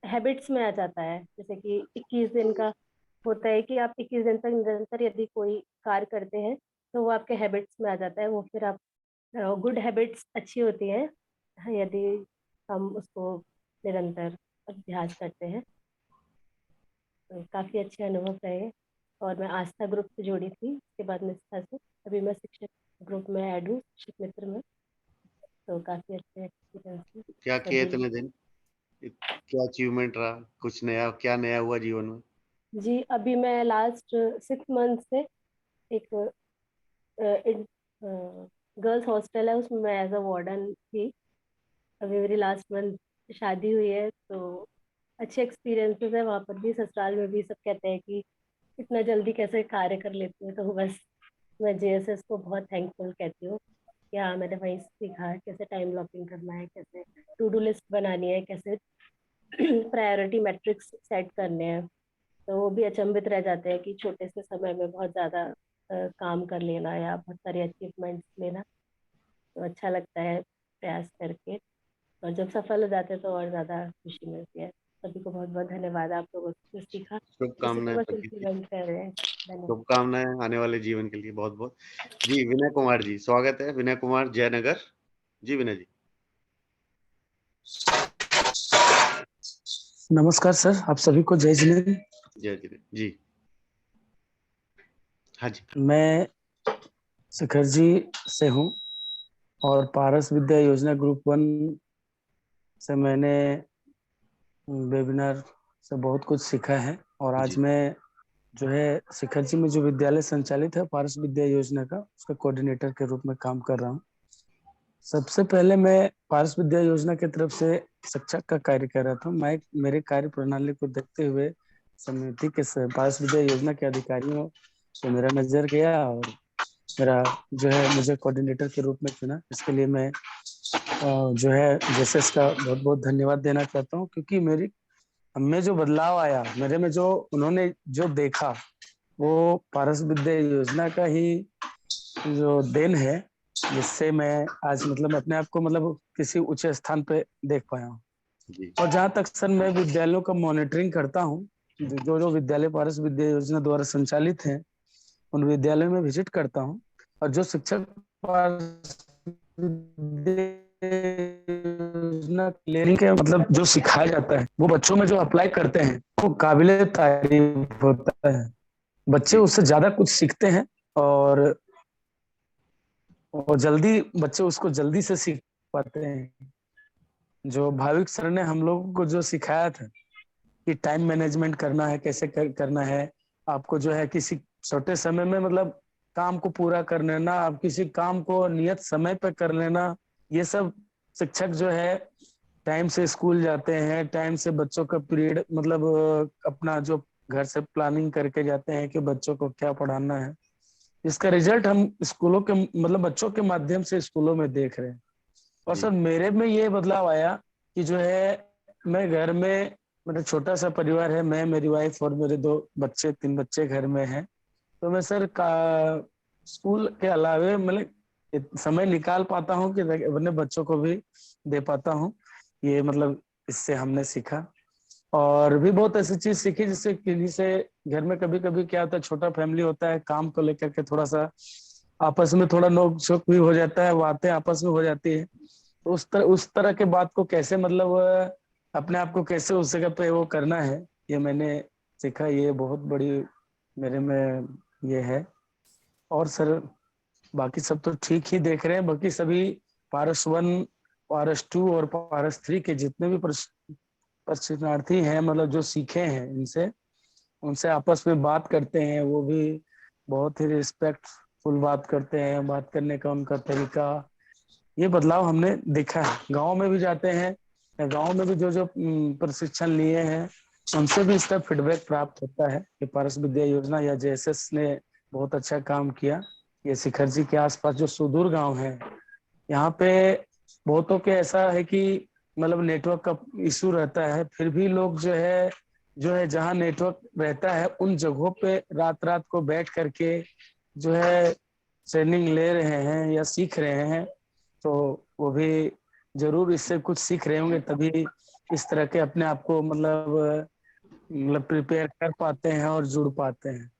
हैबिट्स में आ जाता है। जैसे कि 21 दिन का होता है कि आप 21 दिन तक निरंतर यदि कोई कार्य करते हैं तो वो आपके हैबिट्स में आ जाता है। वो फिर आप गुड हैबिट्स अच्छी होती हैं यदि हम उसको निरंतर अभ्यास करते हैं। तो काफ़ी अच्छे अनुभव रहे, और मैं आस्था ग्रुप से जुड़ी थी, उसके बाद निष्ठा से, अभी मैं शिक्षक ग्रुप में ऐड हूँ, शिक्षक मित्र में। तो काफ़ी अच्छे एक्सपीरियंस। क्या किया इतने दिन, क्या अचीवमेंट रहा, कुछ नया, क्या नया हुआ जीवन में? जी, अभी मैं लास्ट 6 मंथ से एक गर्ल्स हॉस्टल है, उसमें मैं एज अ वार्डन थी। अभी मेरी लास्ट मंथ शादी हुई है, तो अच्छे एक्सपीरियंसेस है वहाँ पर भी, ससुराल में भी। सब कहते हैं कि इतना जल्दी कैसे कार्य कर लेती है, तो बस मैं जेएसएस को बहुत थैंकफुल कहती हूँ कि हाँ, मैंने वहीं सीखा है कैसे टाइम ब्लॉकिंग करना है, कैसे टू डू लिस्ट बनानी है, कैसे प्रायोरिटी मैट्रिक्स सेट करने हैं। तो वो भी अचंभित रह जाते हैं कि छोटे से समय में बहुत ज़्यादा काम कर लेना या बहुत सारे अचीवमेंट्स लेना। तो अच्छा लगता है प्रयास करके, और जब सफल हो जाते हैं तो और ज़्यादा खुशी मिलती है। सभी को बहुत बहुत धन्यवाद, आप लोगों से सीखा। शुभकामनाएं सुबह प्रतीक से जी, लर्न कर रहे हैं। धन्यवाद। शुभकामनाएं आने वाले जीवन के लिए बहुत बहुत। जी विनय कुमार जी, स्वागत है। विनय कुमार, जयनगर। जी विनय जी। नमस्कार सर, आप सभी को जय जिनेन्द्र। जय जिनेन्द्र जी। हाँ जी। मैं शिखर जी से हूँ और पारस विद्या योजना ग्रुप 1 से मैंने वेबिनार से बहुत कुछ सीखा है और आज जी। मैं जो है शिखर जी में जो विद्यालय संचालित है पारस विद्या योजना का, उसका कोऑर्डिनेटर के रूप में काम कर रहा हूँ। सबसे पहले मैं पारस विद्या योजना की तरफ से शिक्षक का कार्य कर रहा था। मैं मेरे कार्य प्रणाली को देखते हुए समिति के पारस विद्या योजना के अधिकारियों को मेरा नजर गया और मेरा जो है मुझे कोऑर्डिनेटर के रूप में चुना। इसके लिए मैं जो है जेसेस का बहुत बहुत धन्यवाद देना चाहता हूँ, क्योंकि मेरी हमें जो बदलाव आया, मेरे में जो उन्होंने जो देखा वो पारस विद्या योजना का ही जो देन है, जिससे मैं आज मतलब अपने आप को मतलब किसी ऊंचे स्थान पे देख पाया हूँ। और जहाँ तक सर मैं विद्यालयों का मॉनिटरिंग करता हूँ, जो विद्यालय पारस विद्या योजना द्वारा संचालित हैं उन विद्यालयों में विजिट करता हूँ और जो शिक्षक पारस लेने के मतलब जो सिखाया जाता है वो बच्चों में जो अप्लाई करते हैं वो काबिले तारीफ होता है। बच्चे उससे ज्यादा कुछ सीखते हैं और जल्दी बच्चे उसको जल्दी से सीख पाते हैं। जो भाविक सर ने हम लोगों को जो सिखाया था कि टाइम मैनेजमेंट करना है, कैसे करना है, आपको जो है किसी छोटे समय में मतलब काम को पूरा कर लेना, आप किसी काम को नियत समय पे कर लेना, ये सब शिक्षक जो है टाइम से स्कूल जाते हैं, टाइम से बच्चों का पीरियड मतलब अपना जो घर से प्लानिंग करके जाते हैं कि बच्चों को क्या पढ़ाना है। इसका रिजल्ट हम स्कूलों के मतलब बच्चों के माध्यम से स्कूलों में देख रहे हैं। और सर मेरे में ये बदलाव आया कि जो है मैं घर में, मेरा छोटा सा परिवार है, मैं, मेरी वाइफ और मेरे 3 बच्चे घर में हैं। तो मैं सर स्कूल के अलावे मतलब समय निकाल पाता हूँ कि अपने बच्चों को भी दे पाता हूँ। ये मतलब इससे हमने सीखा और भी बहुत ऐसी चीज सीखी जिससे किसी से घर में कभी कभी क्या होता है, छोटा फैमिली होता है, काम को लेकर के थोड़ा सा आपस में थोड़ा नोक झोंक भी हो जाता है, बातें आपस में हो जाती है। तो उस तरह के बात को कैसे मतलब अपने आप को कैसे उस जगह पे वो करना है, ये मैंने सीखा। ये बहुत बड़ी मेरे में ये है। और सर बाकी सब तो ठीक ही देख रहे हैं। बाकी सभी पारस 1, पारस 2 और पारस 3 के जितने भी प्रशिक्षणार्थी हैं, मतलब जो सीखे हैं इनसे, उनसे आपस में बात करते हैं, वो भी बहुत ही रिस्पेक्टफुल बात करते हैं। बात करने का उनका तरीका, ये बदलाव हमने देखा है। गांव में भी जाते हैं, गांव में भी जो प्रशिक्षण लिए हैं उनसे भी इसका फीडबैक प्राप्त होता है कि पारस विद्या योजना या जेएसएस ने बहुत अच्छा काम किया। ये शिखर जी के आसपास जो सुदूर गांव है, यहाँ पे बहुतों के ऐसा है कि मतलब नेटवर्क का इशू रहता है, फिर भी लोग जो है जहाँ नेटवर्क रहता है उन जगहों पे रात रात को बैठ करके जो है ट्रेनिंग ले रहे हैं या सीख रहे हैं। तो वो भी जरूर इससे कुछ सीख रहे होंगे, तभी इस तरह के अपने आप को मतलब प्रिपेयर कर पाते हैं और जुड़ पाते हैं।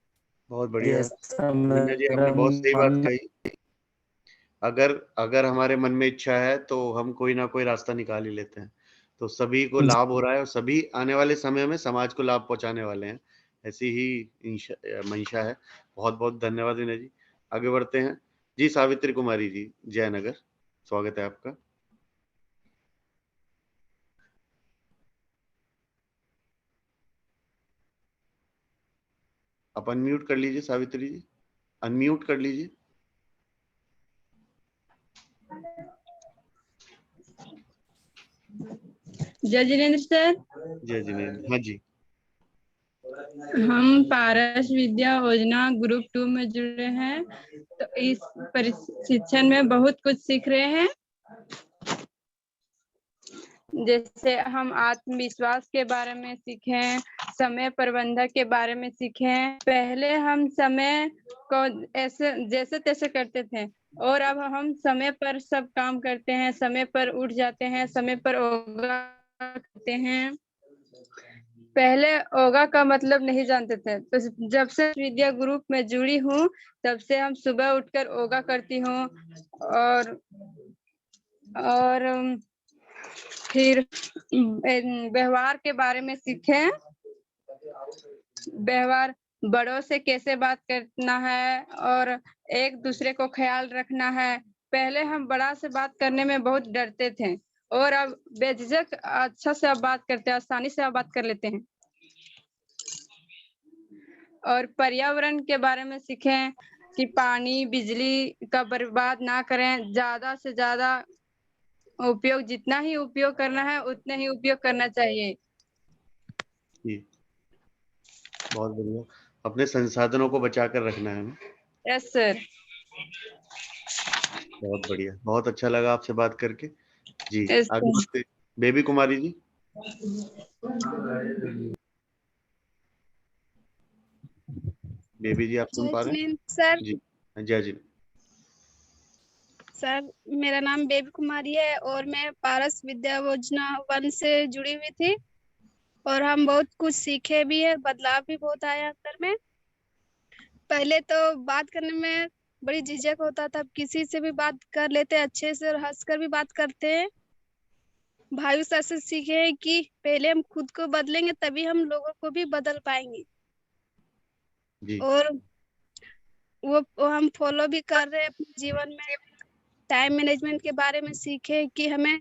बहुत बढ़िया ये विनय जी, आपने बहुत सही बात कही। अगर हमारे मन में इच्छा है तो हम कोई ना कोई रास्ता निकाल ही लेते हैं। तो सभी को लाभ हो रहा है और सभी आने वाले समय में समाज को लाभ पहुंचाने वाले हैं, ऐसी ही मंशा है। बहुत बहुत धन्यवाद विनय जी। आगे बढ़ते हैं। जी सावित्री कुमारी जी, जयनगर, स्वागत है आपका। आप अनम्यूट कर लीजिए सावित्री जी, अनम्यूट कर लीजिए। जय जिनेन्द्र सर। जय जिनेन्द्र। हाँ जी। हम पारस विद्या योजना ग्रुप 2 में जुड़े हैं, तो इस प्रशिक्षण में बहुत कुछ सीख रहे हैं। जैसे हम आत्मविश्वास के बारे में सीखे, समय प्रबंधन के बारे में सीखे। पहले हम समय को ऐसे जैसे तैसे करते थे और अब हम समय पर सब काम करते हैं, समय पर उठ जाते हैं, समय पर योगा करते हैं। पहले योगा का मतलब नहीं जानते थे, तो जब से विद्या ग्रुप में जुड़ी हूँ तब से हम सुबह उठकर योगा करती हूँ और फिर व्यवहार के बारे में सीखे। व्यवहार बड़ों से कैसे बात करना है और एक दूसरे को ख्याल रखना है। पहले हम बड़ा से बात करने में बहुत डरते थे और अब बेझिझक अच्छा से अब बात करते हैं, आसानी से अब बात कर लेते हैं। और पर्यावरण के बारे में सीखें कि पानी बिजली का बर्बाद ना करें, ज्यादा से ज्यादा उपयोग, जितना ही उपयोग करना है उतना ही उपयोग करना चाहिए। जी, बहुत बढ़िया। अपने संसाधनों को बचा कर रखना है हमें। Yes sir. बहुत बढ़िया, बहुत अच्छा लगा आपसे बात करके। जी, यस आगे बढ़ते। बेबी कुमारी जी। बेबी जी, आप सुन पा रहे हैं? सर जी, जय जी। सर मेरा नाम बेबी कुमारी है और मैं पारस विद्या योजना 1 से जुड़ी हुई थी और हम बहुत कुछ सीखे भी है, बदलाव भी बहुत आया अंदर में। पहले तो बात करने में बड़ी झिझक होता था, किसी से भी बात कर लेते अच्छे से और हंसकर भी बात करते हैं। भाई सर से सीखे हैं कि पहले हम खुद को बदलेंगे तभी हम लोगों को भी बदल पाएंगे जी। और वो हम फॉलो भी कर रहे हैं अपने जीवन में। टाइम मैनेजमेंट के बारे में सीखे कि हमें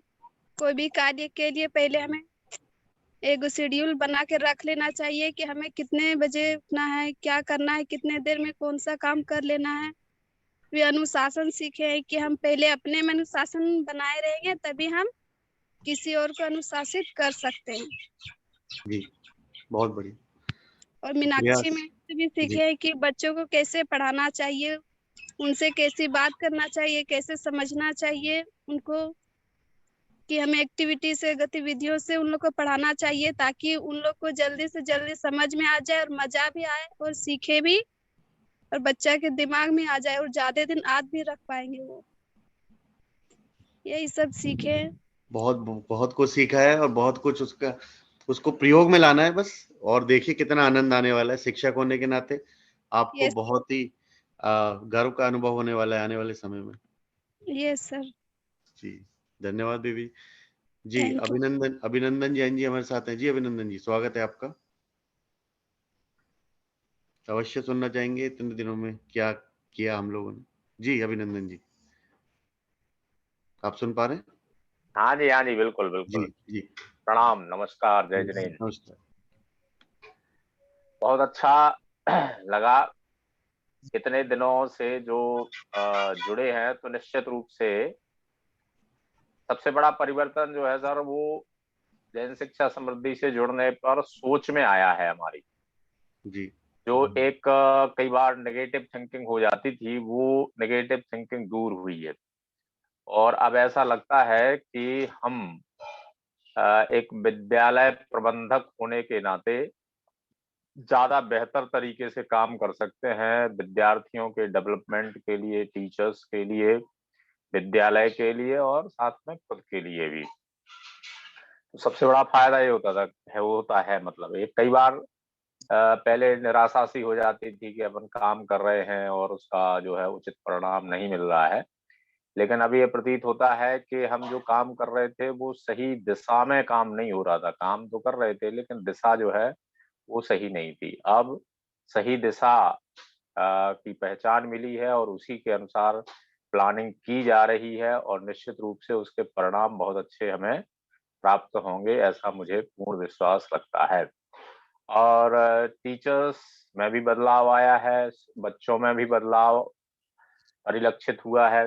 कोई भी कार्य के लिए पहले हमें एक शेड्यूल बना के रख लेना चाहिए कि हमें कितने बजे उठना है, क्या करना है, कितने देर में कौन सा काम कर लेना है। वे अनुशासन सीखे हैं कि हम पहले अपने में अनुशासन बनाए रहेंगे तभी हम किसी और को अनुशासित कर सकते हैं। जी, बहुत बढ़िया। और मीनाक्षी में भी सीखे हैं कि बच्चों को कैसे पढ़ाना चाहिए, उनसे कैसे बात करना चाहिए, कैसे समझना चाहिए उनको, कि हमें एक्टिविटी से, गतिविधियों से उन लोग को पढ़ाना चाहिए ताकि उन लोग को जल्दी से जल्दी समझ में आ जाए और मजा भी आए और सीखे भी और बच्चा के दिमाग में आ जाए और ज्यादा दिन याद भी रख पाएंगे वो। यही सब सीखे। बहुत बहुत कुछ सीखा है और बहुत कुछ उसको प्रयोग में लाना है बस। और देखिए कितना आनंद आने वाला है। शिक्षक होने के नाते आपको बहुत ही गर्व का अनुभव होने वाला है आने वाले समय में। Yes sir. जी, धन्यवाद बेबी जी। अभिनंदन जैन जी हमारे साथ हैं। जी अभिनंदन जी, स्वागत है आपका। अवश्य सुनना चाहेंगे इतने दिनों में क्या किया हम लोगों ने। जी अभिनंदन जी, आप सुन पा रहे हैं? हाँ जी बिल्कुल बिल्कुल। जी प्रणाम, नमस्कार, जय जिनेन्द्र। नमस्कार। बहुत अच्छा लगा इतने दिनों से जो जुड़े हैं, तो निश्चित रूप से सबसे बड़ा परिवर्तन जो है सर वो जैन शिक्षा समृद्धि से जुड़ने पर सोच में आया है हमारी। जी। जो एक कई बार नेगेटिव थिंकिंग हो जाती थी, वो नेगेटिव थिंकिंग दूर हुई है और अब ऐसा लगता है कि हम एक विद्यालय प्रबंधक होने के नाते ज्यादा बेहतर तरीके से काम कर सकते हैं विद्यार्थियों के डेवलपमेंट के लिए, टीचर्स के लिए, विद्यालय के लिए और साथ में खुद के लिए भी। तो सबसे बड़ा फायदा ये होता है मतलब ये कई बार पहले निराशा सी हो जाती थी कि अपन काम कर रहे हैं और उसका जो है उचित परिणाम नहीं मिल रहा है, लेकिन अभी ये प्रतीत होता है कि हम जो काम कर रहे थे वो सही दिशा में काम नहीं हो रहा था। काम तो कर रहे थे लेकिन दिशा जो है वो सही नहीं थी। अब सही दिशा की पहचान मिली है और उसी के अनुसार प्लानिंग की जा रही है और निश्चित रूप से उसके परिणाम बहुत अच्छे हमें प्राप्त होंगे, ऐसा मुझे पूर्ण विश्वास लगता है। और टीचर्स में भी बदलाव आया है, बच्चों में भी बदलाव परिलक्षित हुआ है।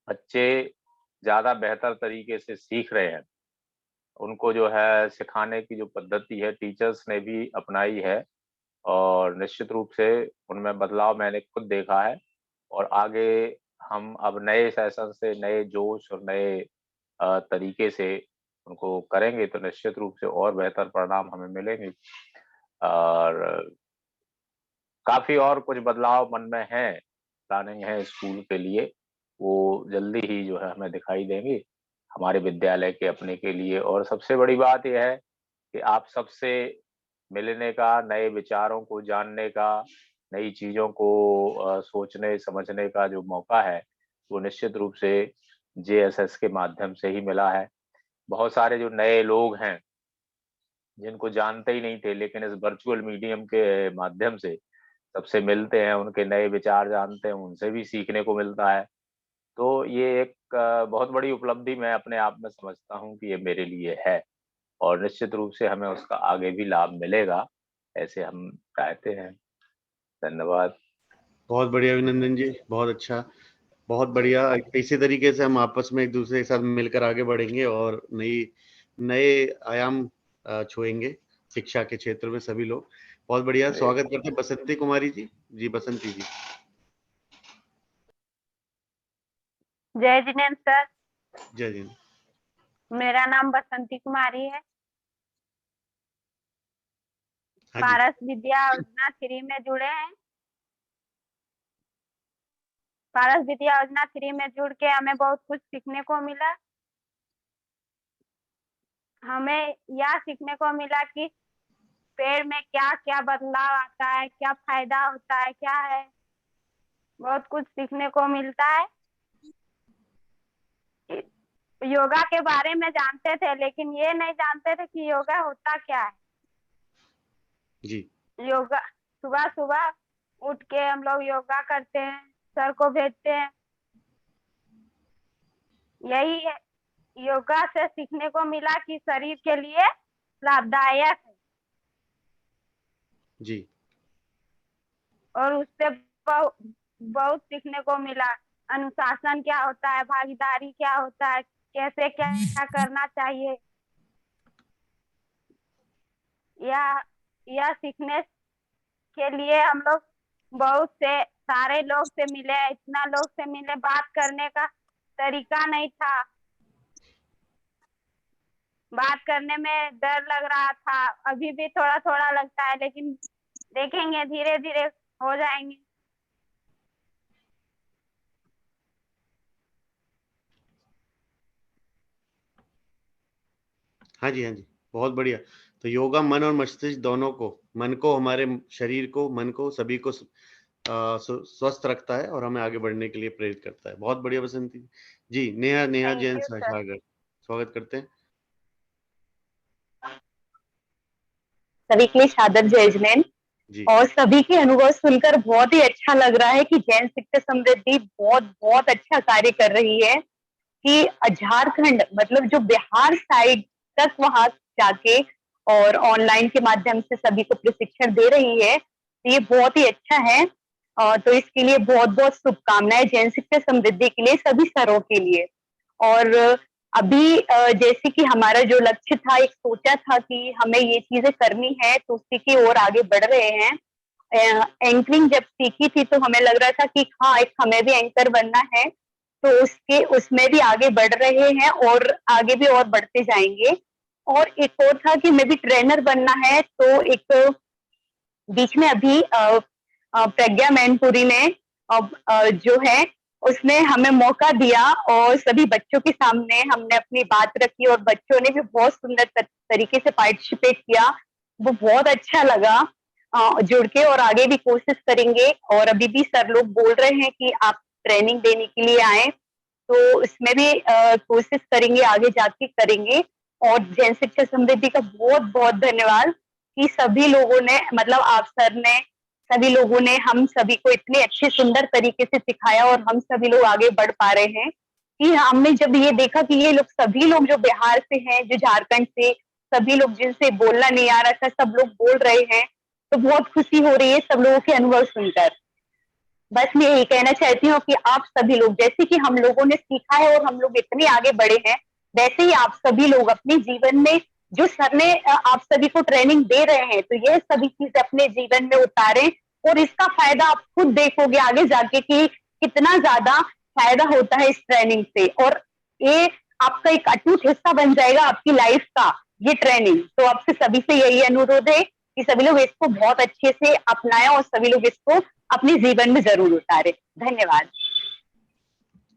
बच्चे ज्यादा बेहतर तरीके से सीख रहे हैं। उनको जो है सिखाने की जो पद्धति है टीचर्स ने भी अपनाई है और निश्चित रूप से उनमें बदलाव मैंने खुद देखा है। और आगे हम अब नए सेशन से, नए जोश और नए तरीके से उनको करेंगे तो निश्चित रूप से और बेहतर परिणाम हमें मिलेंगे। और काफी और कुछ बदलाव मन में है, प्लानिंग है स्कूल के लिए, वो जल्दी ही जो है हमें दिखाई देंगे हमारे विद्यालय के अपने के लिए। और सबसे बड़ी बात यह है कि आप सबसे मिलने का, नए विचारों को जानने का, नई चीजों को सोचने समझने का जो मौका है वो निश्चित रूप से JSS के माध्यम से ही मिला है। बहुत सारे जो नए लोग हैं जिनको जानते ही नहीं थे, लेकिन इस वर्चुअल मीडियम के माध्यम से सबसे मिलते हैं, उनके नए विचार जानते हैं, उनसे भी सीखने को मिलता है। तो ये एक बहुत बड़ी उपलब्धि मैं अपने आप में समझता हूँ कि ये मेरे लिए है, और निश्चित रूप से हमें उसका आगे भी लाभ मिलेगा, ऐसे हम चाहते हैं। धन्यवाद। बहुत बढ़िया अभिनंदन जी, बहुत अच्छा, बहुत बढ़िया। इसी तरीके से हम आपस में एक दूसरे के साथ मिलकर आगे बढ़ेंगे और नए आयाम छुएंगे शिक्षा के क्षेत्र में सभी लोग। बहुत बढ़िया। स्वागत करते हैं बसंती कुमारी जी। जी बसंती जी। जय जिनेन्द्र सर। जय जिनेन्द्र। मेरा नाम बसंती कुमारी है। हाँ पारस विद्या योजना 3 में जुड़े हैं। पारस विद्या योजना 3 में जुड़ के हमें बहुत कुछ सीखने को मिला। हमें यह सीखने को मिला कि पेड़ में क्या क्या बदलाव आता है, क्या फायदा होता है, क्या है, बहुत कुछ सीखने को मिलता है। योगा के बारे में जानते थे, लेकिन ये नहीं जानते थे कि योगा होता क्या है। जी। योगा सुबह सुबह उठ के हम लोग योगा करते हैं, सर को भेजते हैं। यही है, योगा से सीखने को मिला कि शरीर के लिए लाभदायक है। जी। और उससे बहुत सीखने को मिला। अनुशासन क्या होता है, भागीदारी क्या होता है, कैसे क्या करना चाहिए। यह सीखने के लिए हम लोग बहुत से सारे लोग से मिले, इतना लोग से मिले, बात करने का तरीका नहीं था, बात करने में डर लग रहा था, अभी भी थोड़ा थोड़ा लगता है, लेकिन देखेंगे धीरे धीरे हो जाएंगे। हाँ जी, हाँ जी, बहुत बढ़िया। तो योगा मन और मस्तिष्क दोनों को, मन को, हमारे शरीर को, मन को, सभी को स्वस्थ रखता है और हमें आगे बढ़ने के लिए प्रेरित करता है। बहुत बढ़िया बसंती जी। नेहा जैन सागर, स्वागत करते हैं। सभी के लिए सादर जय जिनेन्द्र। और सभी के अनुभव सुनकर बहुत ही अच्छा लग रहा है कि जैन शिक्षा समृद्धि बहुत बहुत अच्छा कार्य कर रही है कि झारखंड मतलब जो बिहार साइड तक वहां जाके और ऑनलाइन के माध्यम से सभी को प्रशिक्षण दे रही है। तो ये बहुत ही अच्छा है। तो इसके लिए बहुत बहुत शुभकामनाएं जैन शिक्षा समृद्धि के लिए, सभी सरों के लिए। और अभी जैसे कि हमारा जो लक्ष्य था, एक सोचा था कि हमें ये चीजें करनी है, तो उसी की ओर आगे बढ़ रहे हैं। एंकरिंग जब सीखी थी तो हमें लग रहा था कि हाँ, एक हमें भी एंकर बनना है, तो उसमें भी आगे बढ़ रहे हैं और आगे भी और बढ़ते जाएंगे। और एक और था कि मैं भी ट्रेनर बनना है, तो एक बीच में अभी प्रज्ञा मैनपुरी ने जो है उसने हमें मौका दिया और सभी बच्चों के सामने हमने अपनी बात रखी और बच्चों ने भी बहुत सुंदर तरीके से पार्टिसिपेट किया। वो बहुत अच्छा लगा। जुड़ के और आगे भी कोशिश करेंगे। और अभी भी सर लोग बोल रहे हैं कि आप ट्रेनिंग देने के लिए आए, तो इसमें भी कोशिश करेंगे, आगे जाके करेंगे। और जैन शिक्षा समृद्धि का बहुत बहुत धन्यवाद कि सभी लोगों ने, मतलब आप सर ने, सभी लोगों ने हम सभी को इतने अच्छे सुंदर तरीके से सिखाया और हम सभी लोग आगे बढ़ पा रहे हैं। कि हमने जब ये देखा कि ये लोग सभी लोग जो बिहार से हैं, जो झारखंड से, सभी लोग जिनसे बोलना नहीं आ रहा था, सब लोग बोल रहे हैं, तो बहुत खुशी हो रही है सब लोगों के अनुभव सुनकर। बस मैं यही कहना चाहती हूँ कि आप सभी लोग, जैसे कि हम लोगों ने सीखा है और हम लोग इतने आगे बढ़े हैं, वैसे ही आप सभी लोग अपने जीवन में जो सर ने आप सभी को ट्रेनिंग दे रहे हैं, तो ये सभी चीजें अपने जीवन में उतारें और इसका फायदा आप खुद देखोगे आगे जाके कि कितना ज्यादा फायदा होता है इस ट्रेनिंग से। और ये आपका एक अटूट हिस्सा बन जाएगा आपकी लाइफ का, ये ट्रेनिंग। तो आपसे सभी से यही अनुरोध है कि सभी लोग इसको बहुत अच्छे से अपनाएं और सभी लोग इसको अपने जीवन में जरूर उतारे। धन्यवाद।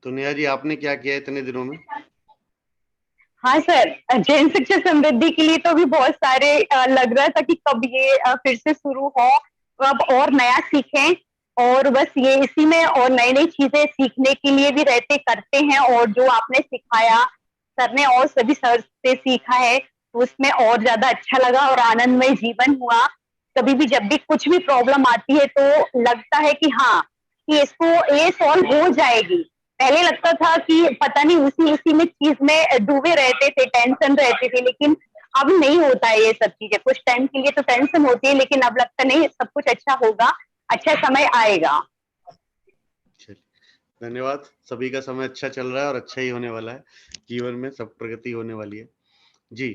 तो नेहा जी, आपने क्या किया इतने दिनों में? हाँ सर, जैन शिक्षा समृद्धि के लिए तो भी बहुत सारे लग रहा था कि कब ये फिर से शुरू हो, अब और नया सीखें, और बस ये इसी में और नई नई चीजें सीखने के लिए भी रहते करते हैं। और जो आपने सिखाया सर ने और सभी सर से सीखा है, तो उसमें और ज्यादा अच्छा लगा और आनंदमय जीवन हुआ। कभी भी जब भी कुछ भी प्रॉब्लम आती है तो लगता है कि हाँ, कि इसको ये सॉल्व हो जाएगी। पहले लगता था कि पता नहीं उसी में चीज में डूबे रहते थे, टेंशन रहती थी, लेकिन अब नहीं होता है ये सब चीजें। कुछ टाइम के लिए तो टेंशन होती है, लेकिन अब लगता नहीं, सब कुछ अच्छा होगा, अच्छा समय आएगा। धन्यवाद। सभी का समय अच्छा चल रहा है और अच्छा ही होने वाला है, जीवन में सब प्रगति होने वाली है जी।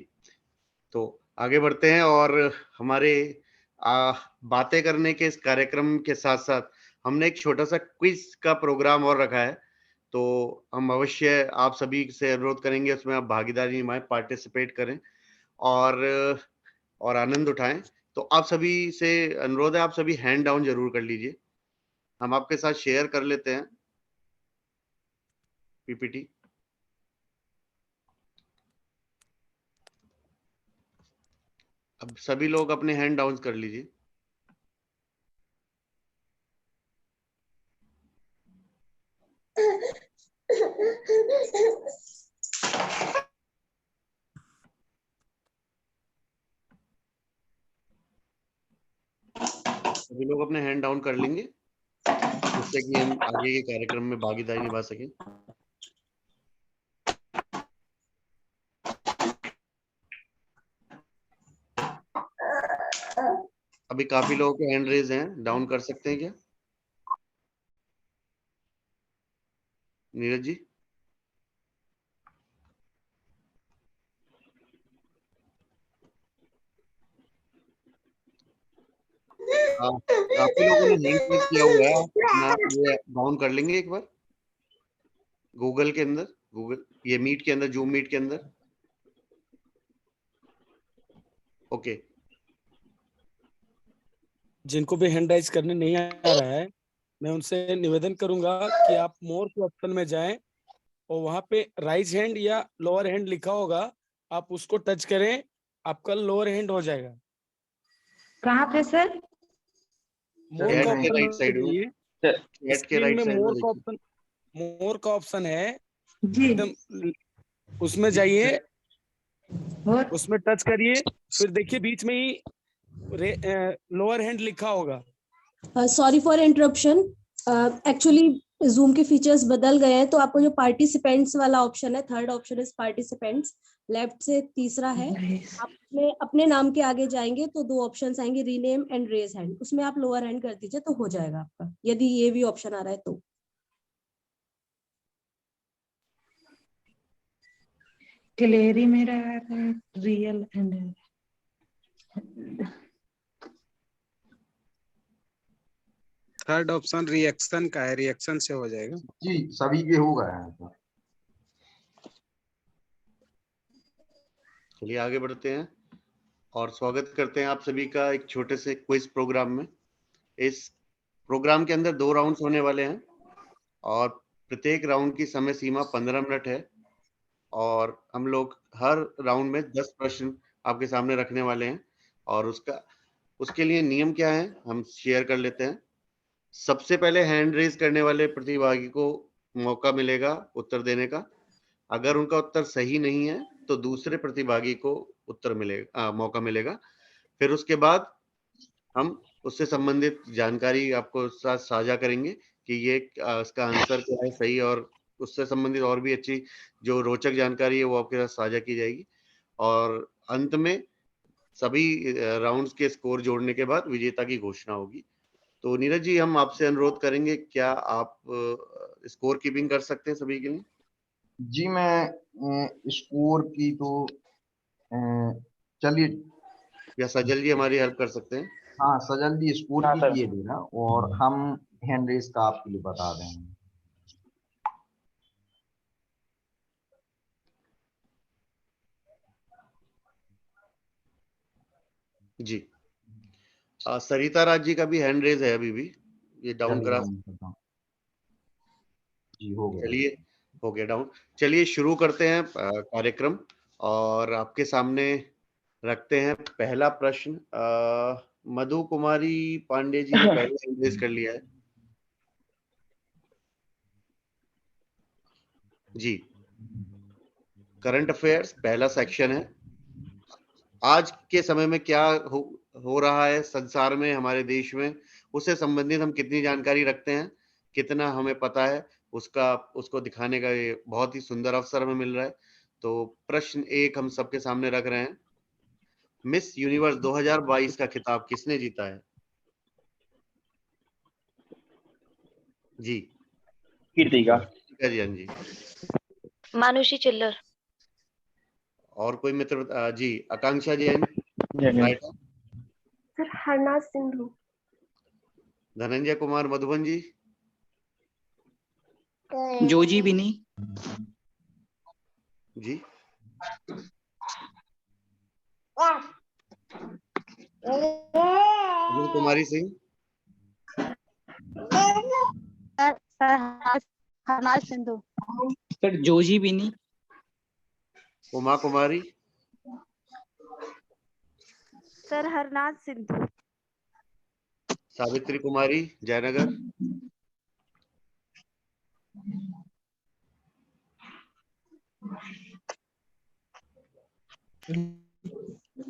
तो आगे बढ़ते हैं और हमारे बातें करने के इस कार्यक्रम के साथ साथ हमने एक छोटा सा क्विज का प्रोग्राम और रखा है, तो हम अवश्य आप सभी से अनुरोध करेंगे उसमें आप भागीदारी निभाएं, पार्टिसिपेट करें और आनंद उठाएं। तो आप सभी से अनुरोध है, आप सभी हैंड डाउन जरूर कर लीजिए। हम आपके साथ शेयर कर लेते हैं पीपीटी। अब सभी लोग अपने हैंड डाउन कर लीजिए। सभी लोग अपने हैंड डाउन कर लेंगे जिससे कि हम आगे के कार्यक्रम में भागीदारी निभा सकें। अभी काफी लोगों के हैंड रेज हैं, डाउन कर सकते हैं क्या नीरज जी? काफी लोगों ने हैंड रेज किया हुआ है, अपना ये डाउन कर लेंगे एक बार गूगल के अंदर, गूगल ये मीट के अंदर, जूम मीट के अंदर। ओके, जिनको भी हैंड राइज करने नहीं आ रहा है, मैं उनसे निवेदन करूंगा कि आप मोर के ऑप्शन में जाएं और वहां पे राइज हैंड या लोअर हैंड लिखा होगा, आप उसको टच करें, आपका लोअर हैंड हो जाएगा। कहाँ पे सर? मोर का ऑप्शन राइट साइड में, चैट के राइट साइड में मोर का ऑप्शन है एकदम, उसमें जाइए, उसमें टच करिए, फिर देखिए बीच में ही लोअर हैंड लिखा होगा। Sorry for interruption, actually zoom के फीचर्स बदल गए हैं, तो आपको जो पार्टिसिपेंट्स वाला ऑप्शन है, third option is participants, left से तीसरा है, आप अपने नाम के आगे जाएंगे तो दो ऑप्शंस आएंगे, रीनेम एंड रेज हैंड, उसमें आप लोअर हैंड कर दीजिए तो हो जाएगा आपका, यदि ये भी ऑप्शन आ रहा है तो। क्लेरी मेरा real and third option reaction का है, रिएक्शन से हो जाएगा जी, सभी के हो गए हैं। चलिए आगे बढ़ते हैं और स्वागत करते हैं आप सभी का एक छोटे से क्विज प्रोग्राम में। इस प्रोग्राम के अंदर 2 राउंड्स होने वाले हैं और प्रत्येक राउंड की समय सीमा 15 मिनट है और हम लोग हर राउंड में 10 प्रश्न आपके सामने रखने वाले हैं और उसके लिए नियम क्या है हम शेयर कर लेते हैं। सबसे पहले हैंड रेज करने वाले प्रतिभागी को मौका मिलेगा उत्तर देने का। अगर उनका उत्तर सही नहीं है तो दूसरे प्रतिभागी को उत्तर मिलेगा, मौका मिलेगा। फिर उसके बाद हम उससे संबंधित जानकारी आपको साथ साझा करेंगे कि ये इसका आंसर क्या है सही, और उससे संबंधित और भी अच्छी जो रोचक जानकारी है वो आपके साथ साझा की जाएगी। और अंत में सभी राउंड्स के स्कोर जोड़ने के बाद विजेता की घोषणा होगी। तो नीरज जी, हम आपसे अनुरोध करेंगे, क्या आप स्कोर कीपिंग कर सकते हैं सभी के लिए? जी, मैं स्कोर की तो चलिए, या सजल जी हमारी हेल्प कर सकते हैं? हाँ, सजल जी स्कोर कीजिए देना और हम हैंड रेज का आपके लिए बता देंगे। जी, सरिता राज जी का भी हैंड रेज है अभी भी, ये डाउन करा जी, हो गया। चलिए, हो गया डाउन। चलिए शुरू करते हैं कार्यक्रम और आपके सामने रखते हैं पहला प्रश्न। मधु कुमारी पांडे जी ने पहले एंग्रेज कर लिया है जी। करंट अफेयर्स पहला सेक्शन है। आज के समय में क्या हो रहा है संसार में, हमारे देश में, उससे संबंधित हम कितनी जानकारी रखते हैं, कितना हमें पता है, उसको दिखाने का ये बहुत ही सुंदर अवसर हमें मिल रहा है। तो प्रश्न 1 हम सबके सामने रख रहे हैं। मिस यूनिवर्स 2022 का खिताब किसने जीता है? जी कीर्तिका। जी हाँ जी। मानुषी चिल्लर। और कोई मित्र? जी Akanksha Jain. Sir Harnath Sindhu. Dhananjay Kumar Madhuban ji. Jojy Biny ji. Kumari Singh. Harnath Sindhu. Sir Jojy Biny. Uma Kumari. Sir Harnath Sindhu. Savitri Kumari Jaynagar.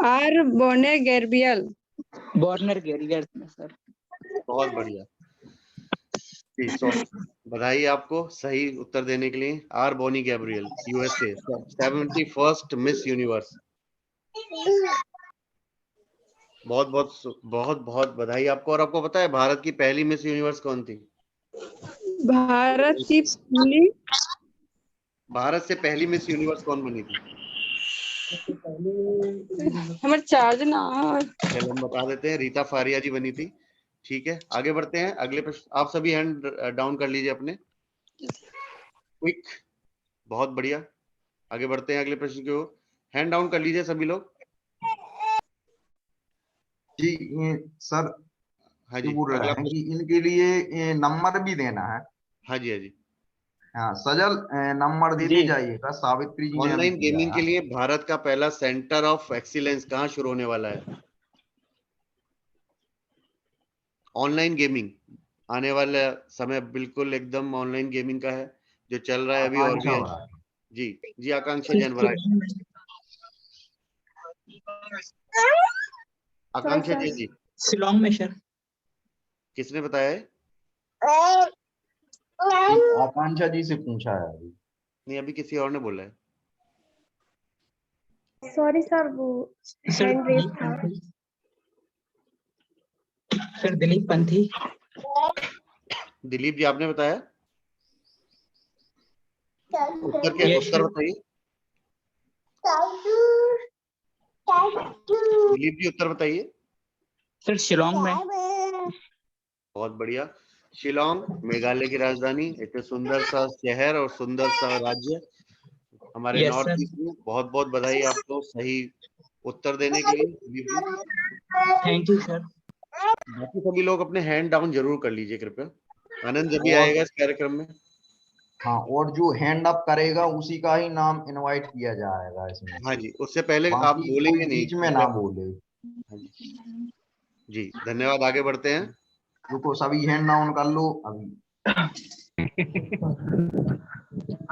R बोने गैब्रियल। बॉर्नर गैरियर सर। बहुत बढ़िया जी। तो बधाई आपको सही उत्तर देने के लिए। R'Bonney Gabriel, USA, 71st Miss Universe. बहुत बहुत बधाई आपको। और आपको पता है भारत की पहली मिस यूनिवर्स कौन थी? भारत से पहली मिस यूनिवर्स कौन बनी थी? हमारे चार्ज ना। चलो हम बता देते हैं, रीता फारिया जी बनी थी। ठीक है, आगे बढ़ते हैं। अगले प्रश्न, आप सभी हैंड डाउन कर लीजिए अपने, क्विक। बहुत बढ़िया, आगे बढ़ते हैं अगले प्रश्न की ओर। हैंड डाउन कर लीजिए सभी लोग। जी सर, हाँ जी, बोल रहे हैं कि इनके लिए नंबर भी देना है। हाँ जी, हाँ जी। हाँ सजल, नंबर देते जाइएगा। सावित्री जी ने ऑनलाइन गेमिंग के लिए भारत का पहला सेंटर ऑफ एक्सीलेंस कहाँ शुरू होने वाला है? ऑनलाइन गेमिंग आने वाला समय बिल्कुल एकदम ऑनलाइन गेमिंग का है, जो चल रहा है अभी और भी है। जी जी, आकांक्षा जैन भराट। आकांक्षा जैन जी। शिलोंग में सर। किसने बताया है? आकांक्षा जी से पूछा है अभी। नहीं, अभी किसी और ने बोला है। सॉरी सर, वो हैंड रेज था। सर दिलीप पंथी। दिलीप जी आपने बताया? उत्तर क्या? उत्तर बताइए दिलीप जी, उत्तर बताइए। सर शिलोंग में। बहुत बढ़िया। शिलोंग मेघालय की राजधानी, इतना सुंदर सा शहर और सुंदर सा राज्य हमारे नॉर्थ ईस्ट में। बहुत बहुत बधाई आपको सही उत्तर देने के लिए। Thank you sir. बाकी सभी लोग अपने हैंड डाउन जरूर कर लीजिए कृपया। आनंद जब भी आएगा इस कार्यक्रम में। हाँ, और जो हैंड अप करेगा उसी का ही नाम इनवाइट किया जाएगा इसमें। हाँ जी, उससे पहले आप बोलेंगे नहीं, बीच में ना बोले। जी धन्यवाद। आगे बढ़ते हैं। रुको, सभी हैंड डाउन कर लो अभी।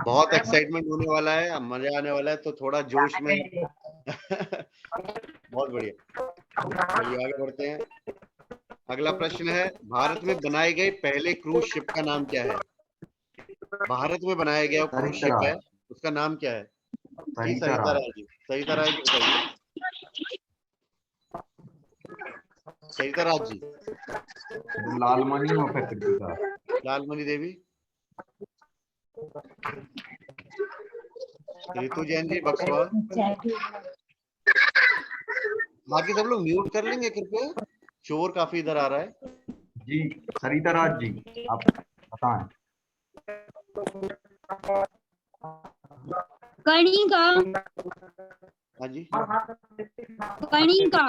बहुत एक्साइटमेंट होने वाला है, मजा आने वाला है, तो थोड़ा जोश में। बहुत बढ़िया, चलिए आगे बढ़ते हैं। अगला प्रश्न है, भारत में बनाए गए पहले क्रूज शिप का नाम क्या है? भारत में बनाया गया क्रूज शिप है, उसका नाम क्या है? जी सरिता राय जी। सरिता राय जी बताइए। सरिता राज जी। लालमणि और कृतिका। लालमणि देवी। ऋतु जैन जी बक्सवा। बाकी सब लोग म्यूट कर लेंगे कृपया, शोर काफी इधर आ रहा है। जी सरिता राज जी, आप बताएं। कणिका। हाँ जी, कणिका।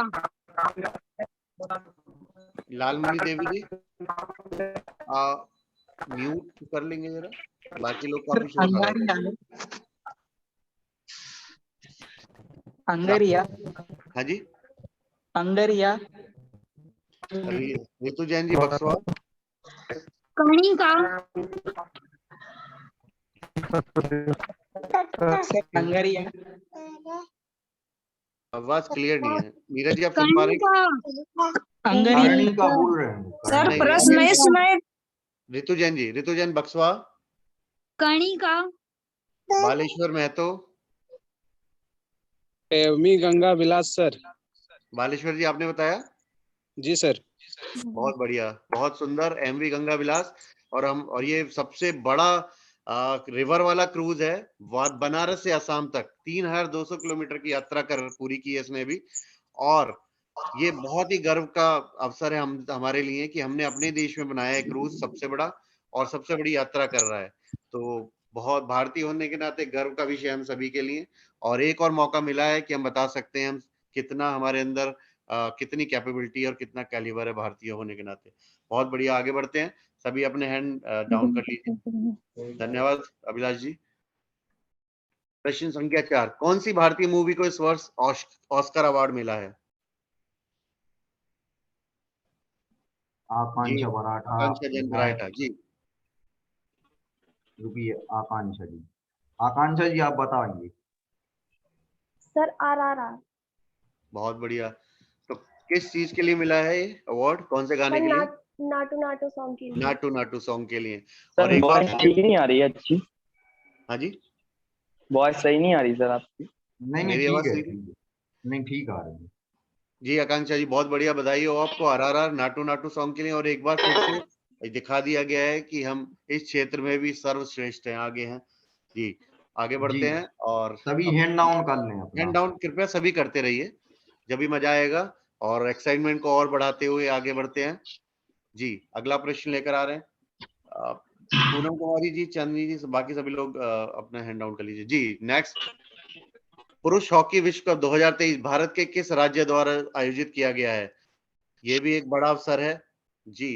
लालमणि देवी जी म्यूट कर लेंगे जरा, बाकी लोग काफी शोर कर रहे हैं। अंगरिया। हाँ जी, अंगरिया। रितु जैन जी बक्सवा। कणिका। अंगरिया। आवाज क्लियर नहीं है। मीरा जी आप सुन पा रहे हैं? अंगरिया बोल रहे हैं। सर नहीं, प्रश्न नहीं सुनाई। रितु जैन बक्सवा। कणिका। बालेश्वर महतो। एवमी गंगा विलास सर। बालेश्वर जी आपने बताया? जी सर। बहुत बढ़िया, बहुत सुंदर। एमवी गंगा विलास। और ये सबसे बड़ा रिवर वाला क्रूज है। बनारस से असम तक 3200 किलोमीटर की यात्रा पूरी की है इसने भी। और ये बहुत ही गर्व का अवसर है हमारे लिए कि हमने अपने देश में बनाया है क्रूज, सबसे बड़ा और सबसे बड़ी यात्रा कर रहा है। तो बहुत भारतीय होने के नाते गर्व का विषय हम सभी के लिए। और एक और मौका मिला है कि हम बता सकते हैं हम कितना हमारे अंदर कितनी कैपेबिलिटी और कितना कैलिबर है भारतीय होने के नाते। बहुत बढ़िया, आगे बढ़ते हैं। सभी अपने हैंड डाउन कर लीजिए। धन्यवाद अभिलाष जी। प्रश्न संख्या 4, कौन सी भारतीय मूवी को इस वर्ष ऑस्कर अवार्ड मिला है? आकांक्षा मराठा। आकांक्षा जैन मराठा जी। रुकिए, आकांक्षा जी। आकांक्षा जी आप बताएंगे। Sir RRR। बहुत बढ़िया। तो किस चीज के लिए मिला है ये अवार्ड? कौन से गाने के लिए? नाटू नाटू सॉन्ग के लिए। नाटू सॉन्ग के लिए। सर और एक बार सही नहीं आ रही है अच्छी। हाँ जी, वॉइस सही नहीं आ रही सर आपकी। नहीं मेरी ठीक आवाज है, सही ठीक है। नहीं ठीक आ रही है। जी। आकांक्षा जी बहुत बढ़िया, बधाई हो आपको आरआरआर नाटू सॉन्ग के लिए। और एक बार फिर से दिखा दिया गया है कि हम इस क्षेत्र में भी सर्वश्रेष्ठ हैं, आगे हैं जी। आगे बढ़ते हैं और सभी हैंड डाउन कर लें अपना। हैंड डाउन कृपया सभी करते रहिए, जब भी मजा आएगा और एक्साइटमेंट को और बढ़ाते हुए आगे बढ़ते हैं जी। अगला प्रश्न लेकर आ रहे हैं पूनम कुमारी जी, चांदनी जी, बाकी सभी लोग अपना हैंड डाउन कर लीजिए जी। नेक्स्ट, पुरुष हॉकी विश्व कप 2023 भारत के किस राज्य द्वारा आयोजित किया गया है? ये भी एक बड़ा अवसर है जी।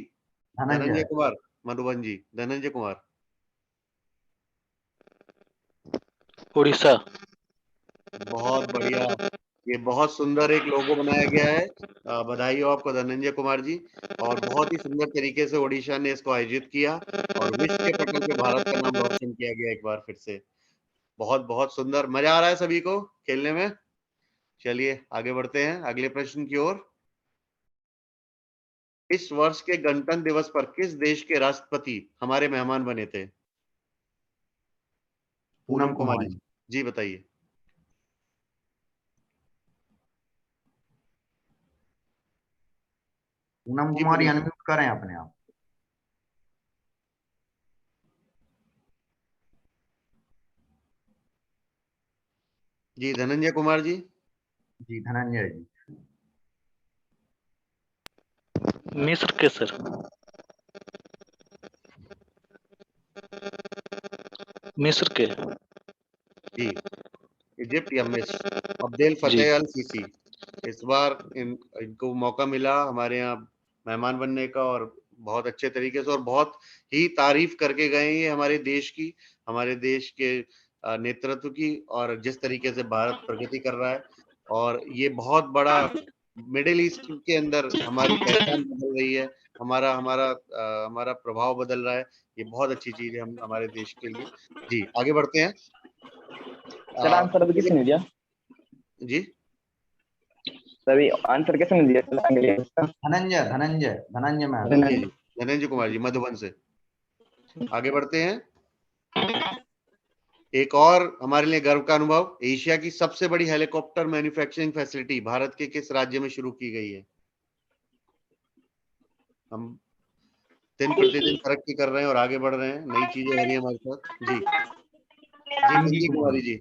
धनंजय कुमार मधुबन जी। धनंजय कुमार। उड़ीसा। बहुत बढ़िया, ये बहुत सुंदर एक लोगो बनाया गया है। बधाई हो आपको धनंजय कुमार जी। और बहुत ही सुंदर तरीके से ओडिशा ने इसको आयोजित किया और विश्व के पटल पे भारत का नाम रोशन किया गया एक बार फिर से। बहुत बहुत सुंदर, मजा आ रहा है सभी को खेलने में। चलिए आगे बढ़ते हैं अगले प्रश्न की ओर। इस वर्ष के गणतंत्र दिवस पर किस देश के राष्ट्रपति हमारे मेहमान बने थे? पूनम कुमारी जी बताइए। पूनम कुमारी अनम्यूट करें अपने आप। जी धनंजय कुमार जी। जी धनंजय जी। मिस्र के सर। मिस्र के जी। इजिप्ट या मिस्र। अब्देल फतेह अल सीसी। इस बार इनको मौका मिला हमारे यहाँ मेहमान बनने का और बहुत अच्छे तरीके से और बहुत ही तारीफ करके गए ये हमारे देश की, हमारे देश के नेतृत्व की और जिस तरीके से भारत प्रगति कर रहा है। और ये बहुत बड़ा मिडिल ईस्ट के अंदर हमारी पहचान बदल रही है, हमारा प्रभाव बदल रहा है। ये बहुत अच्छी चीज है हम हमारे देश के लिए जी। आगे बढ़ते हैं। सर आंसर अभी किसने दिया जी? सभी आंसर किसने दिया? धनंजय कुमार जी मधुबन से। आगे बढ़ते हैं। एक और हमारे लिए गर्व का अनुभव, एशिया की सबसे बड़ी हेलीकॉप्टर मैन्युफैक्चरिंग फैसिलिटी भारत के किस राज्य में शुरू की गई है? हम दिन प्रतिदिन तरक्की कर रहे हैं और आगे बढ़ रहे हैं, नई चीजें हो रही है हमारे साथ जी। जी पिंकी कुमारी जी।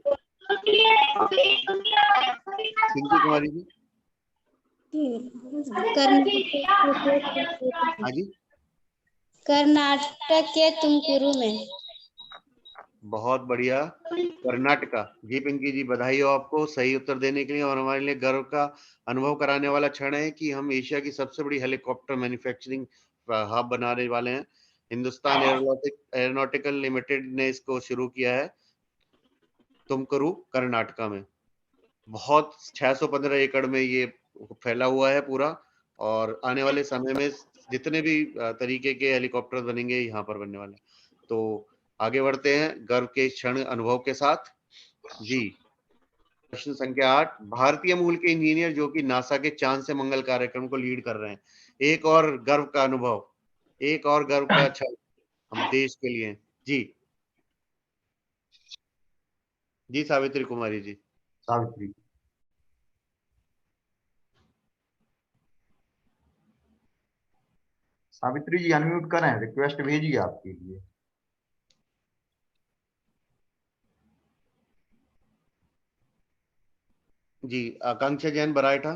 पिंकी कुमारी जी। हाँ जी। कर्नाटक के तुमकुरू में। बहुत बढ़िया, कर्नाटका। जी पिंकी जी बधाई हो आपको सही उत्तर देने के लिए। और हमारे लिए गर्व का अनुभव कराने वाला क्षण है कि हम एशिया की सबसे बड़ी हेलीकॉप्टर मैन्युफैक्चरिंग हब बनाने वाले हैं। हिंदुस्तान एरोनॉटिकल लिमिटेड ने इसको शुरू किया है तुमकुरू कर्नाटका में। बहुत 615 एकड़ में ये फैला हुआ है पूरा, और आने वाले समय में जितने भी तरीके के हेलीकॉप्टर बनेंगे यहाँ पर बनने वाले। तो आगे बढ़ते हैं गर्व के क्षण अनुभव के साथ। जी, प्रश्न संख्या 8, भारतीय मूल के इंजीनियर जो कि नासा के चांद से मंगल कार्यक्रम को लीड कर रहे हैं। एक और गर्व का अनुभव, एक और गर्व का क्षण हम देश के लिए। जी जी, सावित्री कुमारी जी। सावित्री। सावित्री जी अनम्यूट करें, रिक्वेस्ट भेजिए आपके लिए। जी, आकांक्षा जैन बराइठा।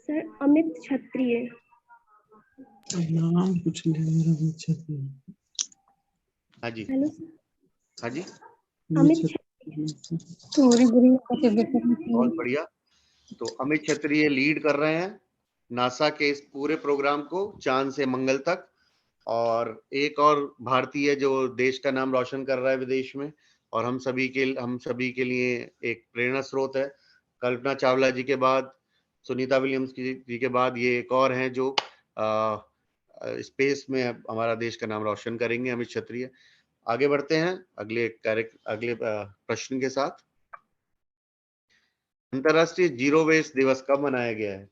सर अमित क्षत्रिय। नाम कुछ नहीं क्षत्रिय। हाँ जी, हेलो हाँ जी, अमित बहुत बढ़िया। तो अमित क्षत्रिय लीड कर रहे हैं नासा के इस पूरे प्रोग्राम को चांद से मंगल तक, और एक और भारतीय जो देश का नाम रोशन कर रहा है विदेश में, और हम सभी के लिए एक प्रेरणा स्रोत है। कल्पना चावला जी के बाद, सुनीता विलियम्स जी के बाद ये एक और हैं जो स्पेस में हमारा देश का नाम रोशन करेंगे, अमित क्षत्रिय। आगे बढ़ते हैं अगले प्रश्न के साथ। अंतरराष्ट्रीय जीरो वेस्ट दिवस कब मनाया गया है?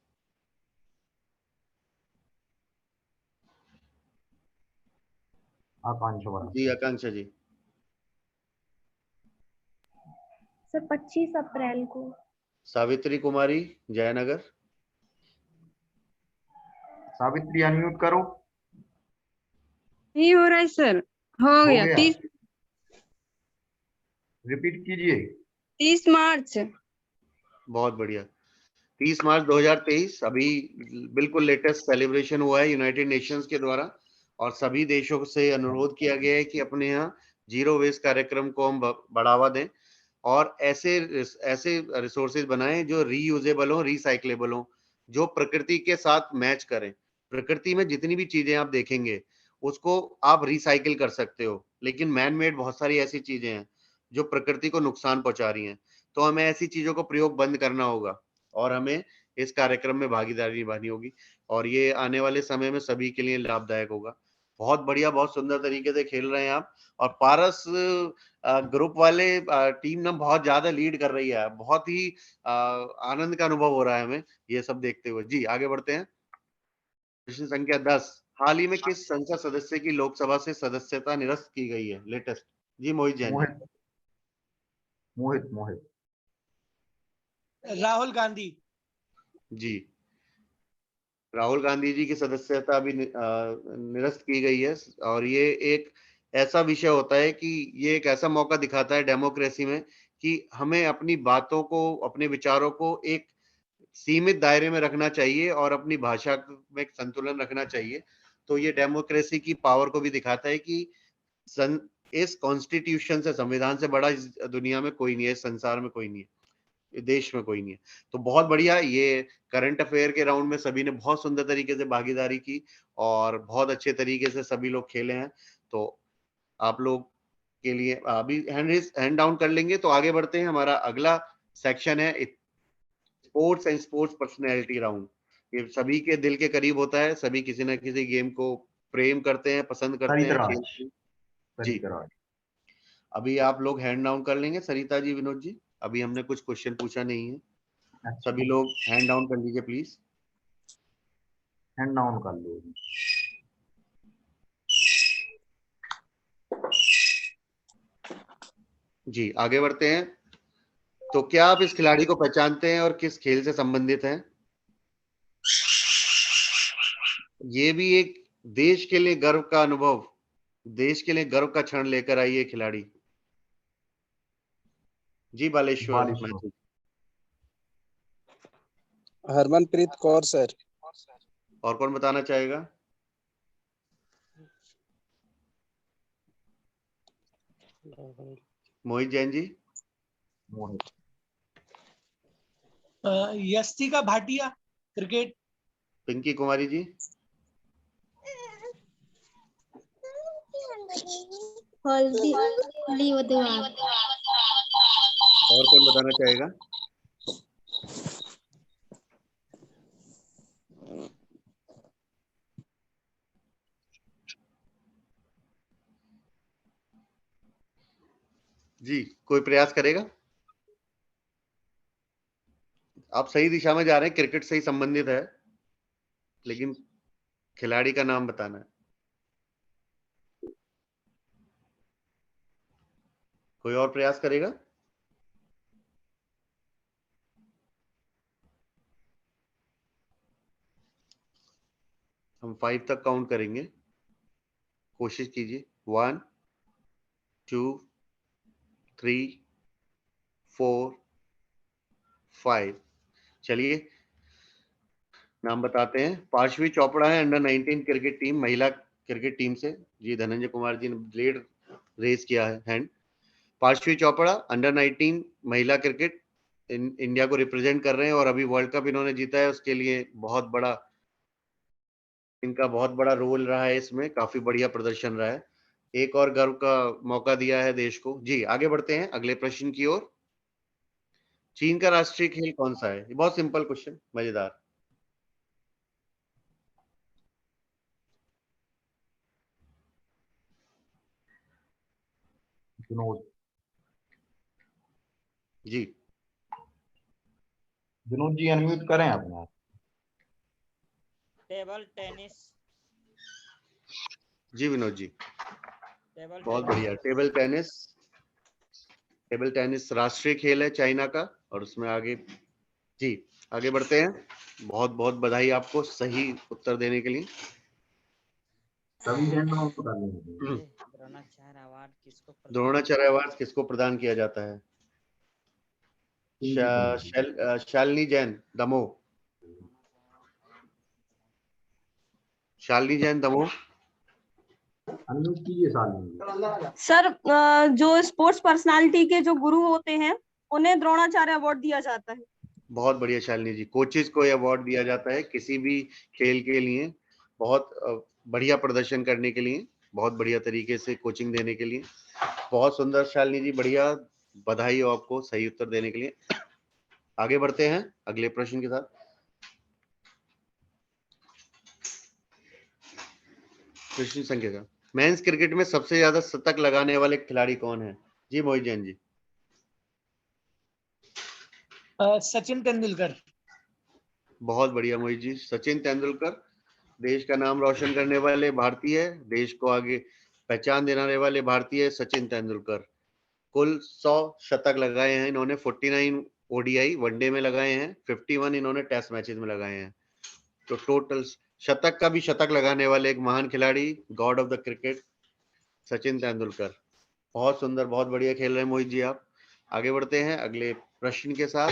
आकांक्षा जी, आकांक्षा जी। सर 25 अप्रैल को। सावित्री कुमारी जयनगर। सावित्री अनम्यूट करो। नहीं हो रहा है सर, हो गया। 30 रिपीट कीजिए। 30 मार्च। बहुत बढ़िया, 30 मार्च 2023 अभी बिल्कुल लेटेस्ट सेलिब्रेशन हुआ है यूनाइटेड नेशंस के द्वारा, और सभी देशों से अनुरोध किया गया है कि अपने यहाँ जीरो वेस्ट कार्यक्रम को हम बढ़ावा दें, और ऐसे रिसोर्सेज बनाएं जो रीयूजेबल हो, रिसाइक्लेबल हो, जो प्रकृति के साथ मैच करें। प्रकृति में जितनी भी चीजें आप देखेंगे उसको आप रिसाइकिल कर सकते हो, लेकिन मैन मेड बहुत सारी ऐसी चीजें हैं जो प्रकृति को नुकसान पहुंचा रही हैं। तो हमें ऐसी चीजों को प्रयोग बंद करना होगा, और हमें इस कार्यक्रम में भागीदारी निभानी होगी, और ये आने वाले समय में सभी के लिए लाभदायक होगा। बहुत बढ़िया, बहुत सुंदर तरीके से खेल रहे हैं आप, और पारस ग्रुप वाले टीम ना बहुत ज्यादा लीड कर रही है। बहुत ही आनंद का अनुभव हो रहा है हमें ये सब देखते हुए। जी, आगे बढ़ते हैं। प्रश्न संख्या 10, हाल ही में किस संसद सदस्य की लोकसभा से सदस्यता निरस्त की गई है? लेटेस्ट। जी, मोहित जैन। मोहित राहुल गांधी। जी, राहुल गांधी जी की सदस्यता अभी निरस्त की गई है, और ये एक ऐसा विषय होता है कि ये एक ऐसा मौका दिखाता है डेमोक्रेसी में कि हमें अपनी बातों को, अपने विचारों को एक सीमित दायरे में रखना चाहिए, और अपनी भाषा में एक संतुलन रखना चाहिए। तो ये डेमोक्रेसी की पावर को भी दिखाता है कि इस कॉन्स्टिट्यूशन से, संविधान से बड़ा इस दुनिया में कोई नहीं है, इस संसार में कोई नहीं है, देश में कोई नहीं है। तो बहुत बढ़िया, ये करंट अफेयर के राउंड में सभी ने बहुत सुंदर तरीके से भागीदारी की, और बहुत अच्छे तरीके से सभी लोग खेले हैं। तो आप लोग के लिए अभी हैंड डाउन कर लेंगे। तो आगे बढ़ते हैं, हमारा अगला सेक्शन है sports and sports personality round. ये सभी के दिल के करीब होता है, सभी किसी ना किसी गेम को प्रेम करते हैं, पसंद करते हैं, खेलते हैं। जी, अभी आप लोग हैंड डाउन कर लेंगे। सरिता जी, विनोद जी, अभी हमने कुछ क्वेश्चन पूछा नहीं है। सभी लोग हैंड डाउन कर लीजिए प्लीज। हैंड डाउन कर लो। जी, आगे बढ़ते हैं। तो क्या आप इस खिलाड़ी को पहचानते हैं और किस खेल से संबंधित हैं? ये भी एक देश के लिए गर्व का अनुभव, देश के लिए गर्व का क्षण लेकर आई है खिलाड़ी। जी, बालेश्वर। हरमनप्रीत कौर सर। और कौन बताना चाहेगा? मोहित जैन जी। यस्तिका भाटिया, क्रिकेट। पिंकी कुमारी जी। और कौन बताना चाहेगा? जी, कोई प्रयास करेगा? आप सही दिशा में जा रहे हैं, क्रिकेट से ही संबंधित है, लेकिन खिलाड़ी का नाम बताना है। कोई और प्रयास करेगा? हम 5 तक काउंट करेंगे, कोशिश कीजिए। 1 2 3 4 5। चलिए नाम बताते हैं। पार्श्वी चोपड़ा है अंडर 19 क्रिकेट टीम, महिला क्रिकेट टीम से। जी धनंजय कुमार जी ने ब्लेड रेस किया है, हैंड। पार्श्वी चोपड़ा अंडर 19 महिला क्रिकेट इंडिया को रिप्रेजेंट कर रहे हैं और अभी वर्ल्ड कप इन्होंने जीता है, उसके लिए इनका बहुत बड़ा रोल रहा है इसमें, काफी बढ़िया प्रदर्शन रहा है। एक और गर्व का मौका दिया है देश को। जी आगे बढ़ते हैं अगले प्रश्न की ओर। चीन का राष्ट्रीय खेल कौन सा है? ये बहुत सिंपल क्वेश्चन, मजेदार। विनोद जी अनम्यूट करें अपना। Table tennis. जी विनोद जी, टेबल बहुत बढ़िया। टेबल टेनिस राष्ट्रीय खेल है चाइना का, और उसमें आगे जी आगे बढ़ते हैं। बहुत बहुत बधाई आपको सही उत्तर देने के लिए। सभी जैनों को कर लेंगे। द्रोणाचार्य अवार्ड किसको द्रोणाचार्य अवार्ड किसको प्रदान किया जाता है? शालिनी जैन दमोह। शालिनी जैन दमोह। अनम्यूट कीजिए शालिनी। सर जो स्पोर्ट्स पर्सनालिटी के जो गुरु होते हैं उन्हें द्रोणाचार्य अवार्ड दिया जाता है। बहुत बढ़िया शालिनी जी, कोचेस को यह अवार्ड दिया जाता है किसी भी खेल के लिए, बहुत बढ़िया प्रदर्शन करने के लिए, बहुत बढ़िया तरीके से कोचिंग देने के लिए। बहुत सुंदर शालिनी जी, बढ़िया, बधाई हो आपको सही उत्तर देने के लिए। आगे बढ़ते हैं अगले प्रश्न के साथ। प्रश्न संख्या का मेंस क्रिकेट में सबसे ज्यादा शतक लगाने वाले खिलाड़ी कौन है? जी मोहित जैन जी। सचिन तेंदुलकर। बहुत बढ़िया मोहित जी, सचिन तेंदुलकर देश का नाम रोशन करने वाले भारतीय, देश को आगे पहचान दिलाने वाले भारतीय सचिन तेंदुलकर। कुल 100 शतक लगाए हैं इन्होंने, 49 ओडीआई वनडे में लगाए हैं, 51 इन्होंने टेस्ट मैचेस में लगाए हैं। तो टोटल शतक का भी शतक लगाने वाले एक महान खिलाड़ी, God of the cricket, Sachin Tendulkar. बहुत सुंदर, बहुत बढ़िया खेल रहे हैं मोहित जी आप। आगे बढ़ते हैं अगले प्रश्न के साथ।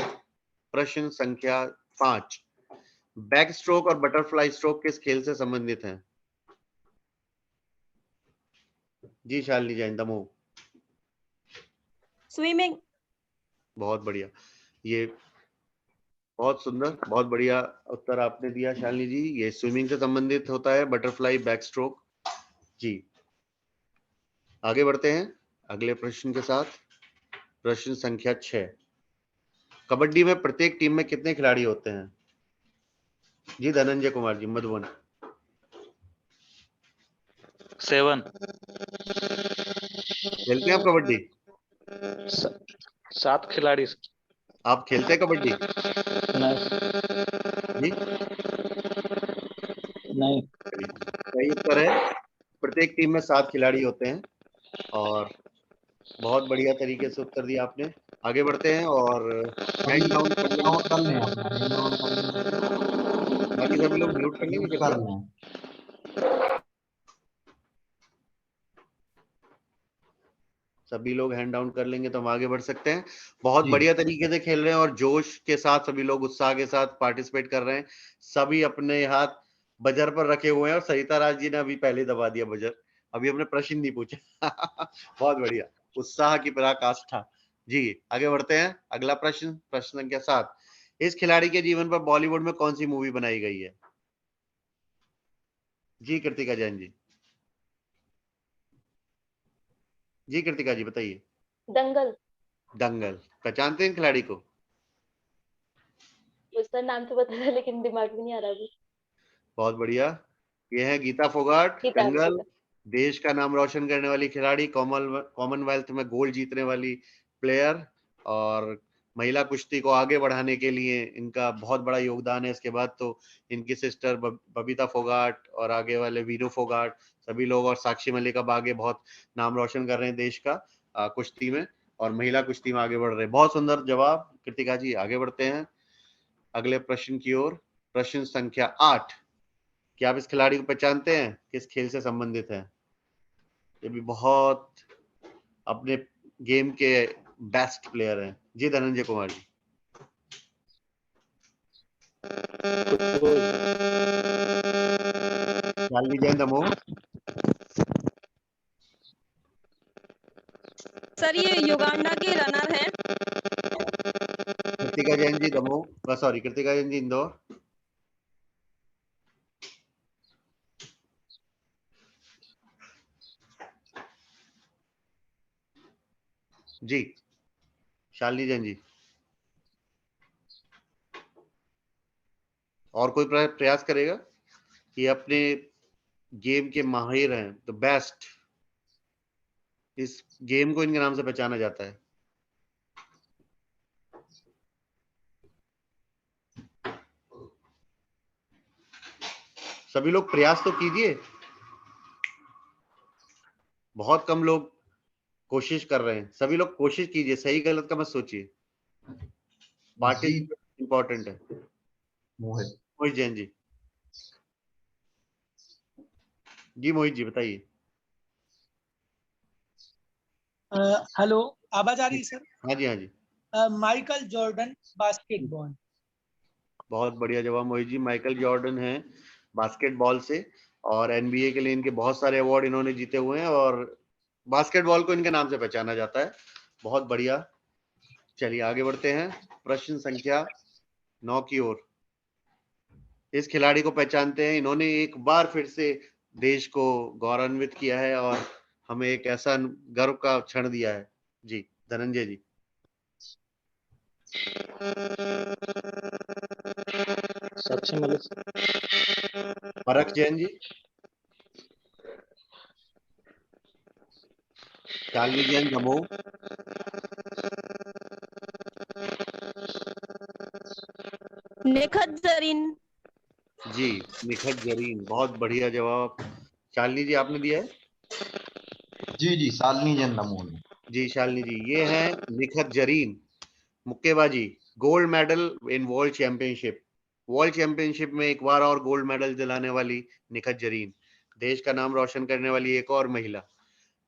प्रश्न संख्या 5। बैक स्ट्रोक और बटरफ्लाई स्ट्रोक किस खेल से संबंधित हैं? जी शालिनी जैन दमोह। स्विमिंग। बहुत बढ़िया, ये बहुत सुंदर, बहुत बढ़िया उत्तर आपने दिया शालिनी जी। ये स्विमिंग से संबंधित होता है, बटरफ्लाई बैक स्ट्रोक। जी आगे बढ़ते हैं अगले प्रश्न के साथ। प्रश्न संख्या 6। कबड्डी में प्रत्येक टीम में कितने खिलाड़ी होते हैं? जी धनंजय कुमार जी मधुबन। 7। खेलते हैं आप कबड्डी? 7 खिलाड़ी। आप खेलते हैं कबड्डी? जी नहीं। सही उत्तर है, प्रत्येक टीम में 7 खिलाड़ी होते हैं, और बहुत बढ़िया तरीके से उत्तर दिया आपने। आगे बढ़ते हैं और हैंड डाउन कर लें अपना, हैंड डाउन कर लें। बाकी सभी लोग म्यूट कर लेंगे कर कृपया। लें। सभी लोग हैंड डाउन कर लेंगे तो हम आगे बढ़ सकते हैं। बहुत जी। बढ़िया तरीके से खेल रहे हैं और जोश के साथ सभी लोग उत्साह के साथ पार्टिसिपेट कर रहे हैं। सभी अपने हाथ बजर पर रखे हुए हैं और सरिता राज जी ने अभी पहले दबा दिया बजर, अभी हमने प्रश्न नहीं पूछा। बहुत बढ़िया, उत्साह की पराकाष्ठा। जी आगे बढ़ते हैं अगला प्रश्न, प्रश्न संख्या 7। इस खिलाड़ी के जीवन पर बॉलीवुड में कौन सी मूवी बनाई गई है? जी कृतिका जैन जी। जी कृतिका जी बताइए। दंगल। दंगल। पहचानते हैं खिलाड़ी को? उसका नाम तो पता था लेकिन दिमाग में नहीं आ रहा अभी। बहुत बढ़िया। ये है गीता फोगाट, गीता दंगल। फोगाट। देश का नाम रोशन करने वाली खिलाड़ी, कॉमनवेल्थ में गोल्ड जीतने वाली प्लेयर, और महिला कुश्ती को आगे बढ़ाने के लिए इनका बहुत बड़ा योगदान है। इसके बाद तो इनकी सिस्टर बबीता फोगाट और आगे वाले वीरू फोगाट सभी लोग, और साक्षी मलिक अब आगे बहुत नाम रोशन कर रहे हैं देश का कुश्ती में, और महिला कुश्ती में आगे बढ़ रहे हैं। बहुत सुंदर जवाब कृतिका जी। आगे बढ़ते हैं अगले प्रश्न की ओर। प्रश्न संख्या 8। क्या आप इस खिलाड़ी को पहचानते हैं? किस खेल से संबंधित है? ये भी बहुत अपने गेम के बेस्ट प्लेयर हैं। जी धनंजय कुमार जी। शालिनी जैन दमोह। सर ये युगांडा के रनर हैं। कृतिका जैन जी दमोह, सॉरी कृतिका जैन जी इंदौर। जी शालिनी जैन जी। और कोई प्रयास करेगा? ये अपने गेम के माहिर हैं, द बेस्ट। इस गेम को इनके नाम से पहचाना जाता है। सभी लोग प्रयास तो कीजिए। बहुत कम लोग कोशिश कर रहे हैं। सभी लोग कोशिश कीजिए, सही गलत का मत सोचिए। पार्टी इंपॉर्टेंट है। मोहित जैन जी। जी मोहित जी बताइए। हेलो, आवाज आ रही है सर? हाँ जी हाँ जी। Michael Jordan basketball. बहुत बढ़िया जवाब मोहित जी। माइकल जॉर्डन है बास्केटबॉल से, और एनबीए के लिए इनके बहुत सारे अवार्ड इन्होंने जीते हुए हैं, और बास्केटबॉल को इनके नाम से पहचाना जाता है। बहुत बढ़िया। चलिए आगे बढ़ते हैं प्रश्न संख्या 9 की ओर। इस खिलाड़ी को पहचानते हैं। इन्होंने एक बार फिर से देश को गौरवान्वित किया है और हमें एक ऐसा गर्व का क्षण दिया है। जी धनंजय जी। साक्षी मलिक। परख जैन जी। शालिनी जैन दमोह। निखत जरीन। जी निखत जरीन। बहुत बढ़िया जवाब। शालिनी जी आपने दिया है? जी शालिनी जैन दमोह। जी शालिनी जी। ये है निखत जरीन, मुक्केबाजी, gold medal in world championship. World championship में एक बार और गोल्ड मेडल दिलाने वाली निखत जरीन, देश का नाम रोशन करने वाली एक और महिला।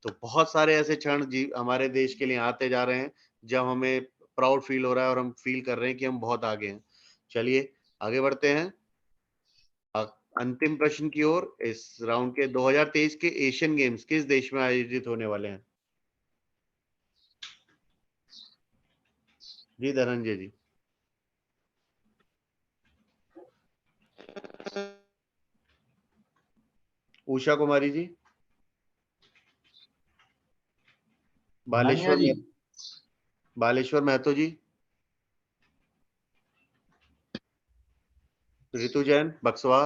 तो बहुत सारे ऐसे क्षण जी हमारे देश के लिए आते जा रहे हैं जब हमें प्राउड फील हो रहा है और हम फील कर रहे हैं कि हम बहुत आगे हैं। चलिए आगे बढ़ते हैं अंतिम प्रश्न की ओर। इस राउंड के 2023 के एशियन गेम्स किस देश में आयोजित होने वाले हैं? जी धनंजय जी। उषा कुमारी जी। बालेश्वर बालेश्वर महतो जी। ऋतु जैन बक्सवा।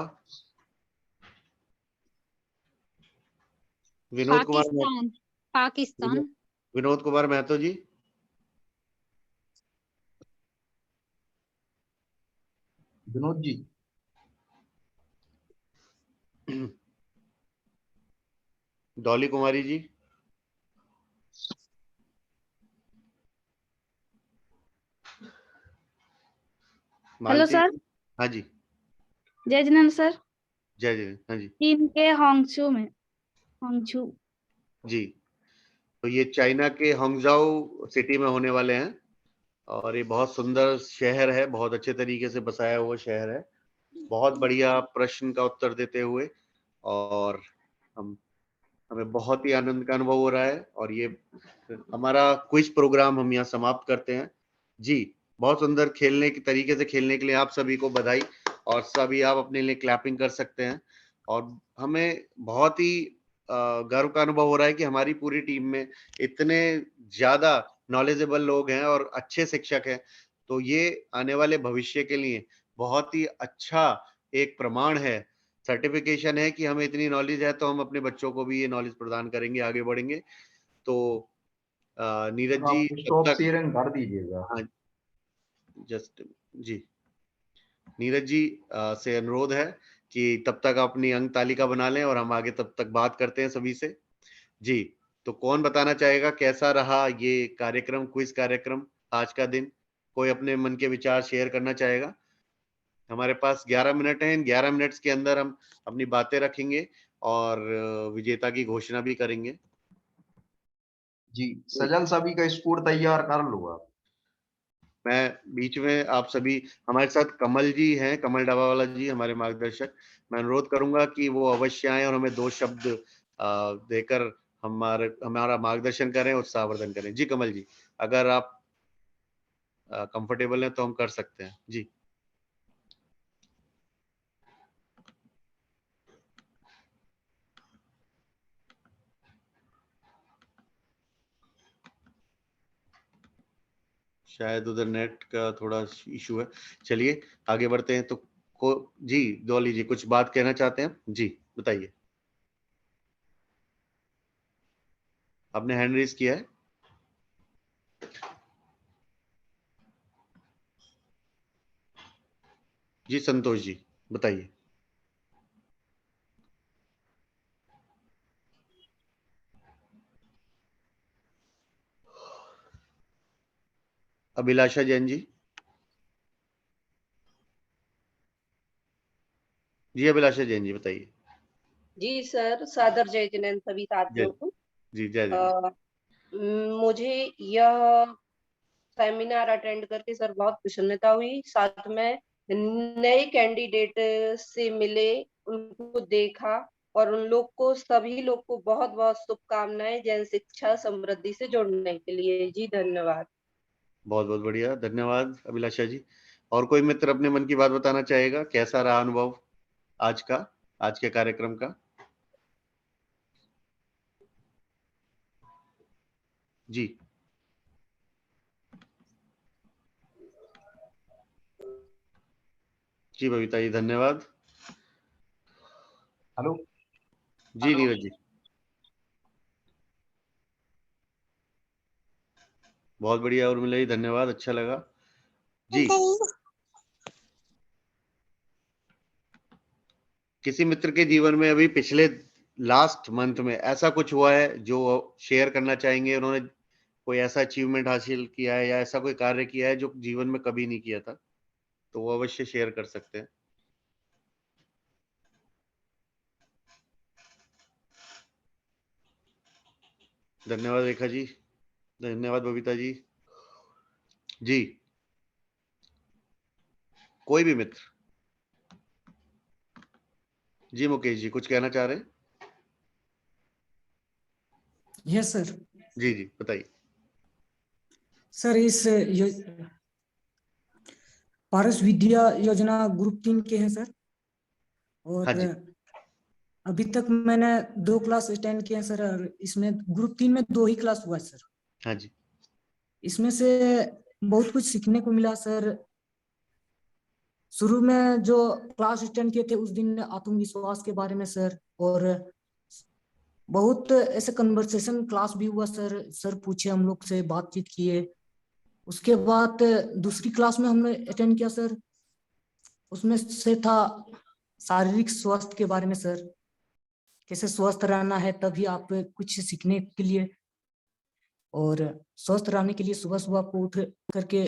विनोद कुमार पाकिस्तान। विनोद कुमार महतो जी। विनोद जी। डॉली कुमारी जी। Hello sir. हाँ जी। जय जिनेंद्र सर। जय जय। हाँ जी। चीन के होंगझू। जी तो ये चाइना के होंगजाओ सिटी में होने वाले हैं, और ये बहुत सुंदर शहर है, बहुत अच्छे तरीके से बसाया हुआ शहर है। बहुत बढ़िया प्रश्न का उत्तर देते हुए, और हमें बहुत ही आनंद का अनुभव हो रहा है, और ये हमारा क्विज प्रोग्राम हम यहाँ समाप्त करते हैं। जी बहुत सुंदर खेलने के तरीके से खेलने के लिए आप सभी को बधाई, और सभी आप अपने लिए क्लैपिंग कर सकते हैं। और हमें बहुत ही गर्व का अनुभव हो रहा है कि हमारी पूरी टीम में इतने ज्यादा नॉलेजेबल लोग हैं और अच्छे शिक्षक हैं, तो ये आने वाले भविष्य के लिए बहुत ही अच्छा एक प्रमाण है, सर्टिफिकेशन है कि हमें इतनी नॉलेज है, तो हम अपने बच्चों को भी ये नॉलेज प्रदान करेंगे, आगे बढ़ेंगे। तो नीरज जी स्टॉप शेयरिंग कर दीजिएगा। हाँ जस्ट जी, नीरज जी से अनुरोध है कि तब तक अपनी अंक तालिका बना लें और हम आगे तब तक बात करते हैं सभी से। जी, तो कौन बताना चाहेगा कैसा रहा ये कार्यक्रम, क्विज कार्यक्रम आज का दिन? कोई अपने मन के विचार शेयर करना चाहेगा? हमारे पास 11 मिनट हैं, इन 11 मिनट्स के अंदर हम अपनी बातें रखेंगे और विजेता की घोषणा भी करेंगे। जी, सजल सभी का स्कोर तैयार कर लो आप। मैं बीच में आप सभी, हमारे साथ कमल जी हैं, कमल डबावाला जी हमारे मार्गदर्शक, मैं अनुरोध करूंगा कि वो अवश्य आए और हमें 2 शब्द देकर हमारा मार्गदर्शन करें, उत्साहवर्धन करें। जी कमल जी, अगर आप कंफर्टेबल हैं तो हम कर सकते हैं। जी शायद उधर नेट का थोड़ा इशू है, चलिए आगे बढ़ते हैं। तो जी डॉली जी कुछ बात कहना चाहते हैं? जी बताइए, आपने हैंड रेज किया है। जी संतोष जी बताइए। अभिलाषा जैन जी। जी अभिलाषा जैन जी बताइए। जी सर, सादर जय जिनेंद्र सभी साथियों को। जी जय जिनेंद्र। मुझे यह सेमिनार अटेंड करके सर बहुत प्रसन्नता हुई, साथ में नए कैंडिडेट से मिले, उनको देखा और उन लोग को, सभी लोग को बहुत बहुत शुभकामनाएं जन शिक्षा समृद्धि से जुड़ने के लिए। जी धन्यवाद। बहुत बहुत बढ़िया, धन्यवाद अभिलाषा जी। और कोई मित्र अपने मन की बात बताना चाहेगा? कैसा रहा अनुभव आज का, आज के कार्यक्रम का? जी जी बबीता जी धन्यवाद। हेलो जी नीरज जी बहुत बढ़िया। उर्मिला जी धन्यवाद, अच्छा लगा जी। किसी मित्र के जीवन में अभी पिछले लास्ट मंथ में ऐसा कुछ हुआ है जो शेयर करना चाहेंगे? उन्होंने कोई ऐसा अचीवमेंट हासिल किया है या ऐसा कोई कार्य किया है जो जीवन में कभी नहीं किया था, तो वो अवश्य शेयर कर सकते हैं। धन्यवाद रेखा जी, धन्यवाद बबीता जी। जी कोई भी मित्र? जी मुकेश जी कुछ कहना चाह रहे हैं? Yes sir. जी जी बताइए सर, इस पारस विद्या योजना ग्रुप 3 के हैं सर, और हाँ जी। अभी तक मैंने 2 क्लास अटेंड किए हैं सर, और इसमें ग्रुप 3 में 2 ही क्लास हुआ है सर। हाँ जी। इसमें से बहुत कुछ सीखने को मिला सर। शुरू में जो क्लास अटेंड किए थे उस दिन आत्मविश्वास के बारे में सर, और बहुत ऐसे कन्वर्सेशन क्लास भी हुआ सर, सर पूछे, हम लोग से बातचीत किए। उसके बाद दूसरी क्लास में हमने अटेंड किया सर, उसमें से था शारीरिक स्वास्थ्य के बारे में सर, कैसे स्वस्थ रहना है, तभी आप कुछ सीखने के लिए, और स्वस्थ रहने के लिए सुबह सुबह को उठ करके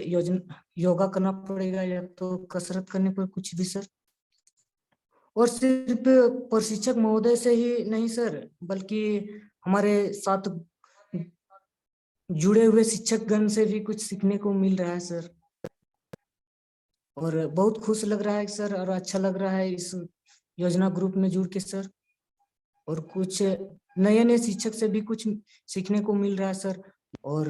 योगा करना पड़ेगा या तो कसरत करने पर कुछ भी सर। और सिर्फ प्रशिक्षक महोदय से ही नहीं सर, बल्कि हमारे साथ जुड़े हुए शिक्षक गण से भी कुछ सीखने को मिल रहा है सर, और बहुत खुश लग रहा है सर, और अच्छा लग रहा है इस योजना ग्रुप में जुड़ के सर। और कुछ नए नए शिक्षक से भी कुछ सीखने को मिल रहा है सर, और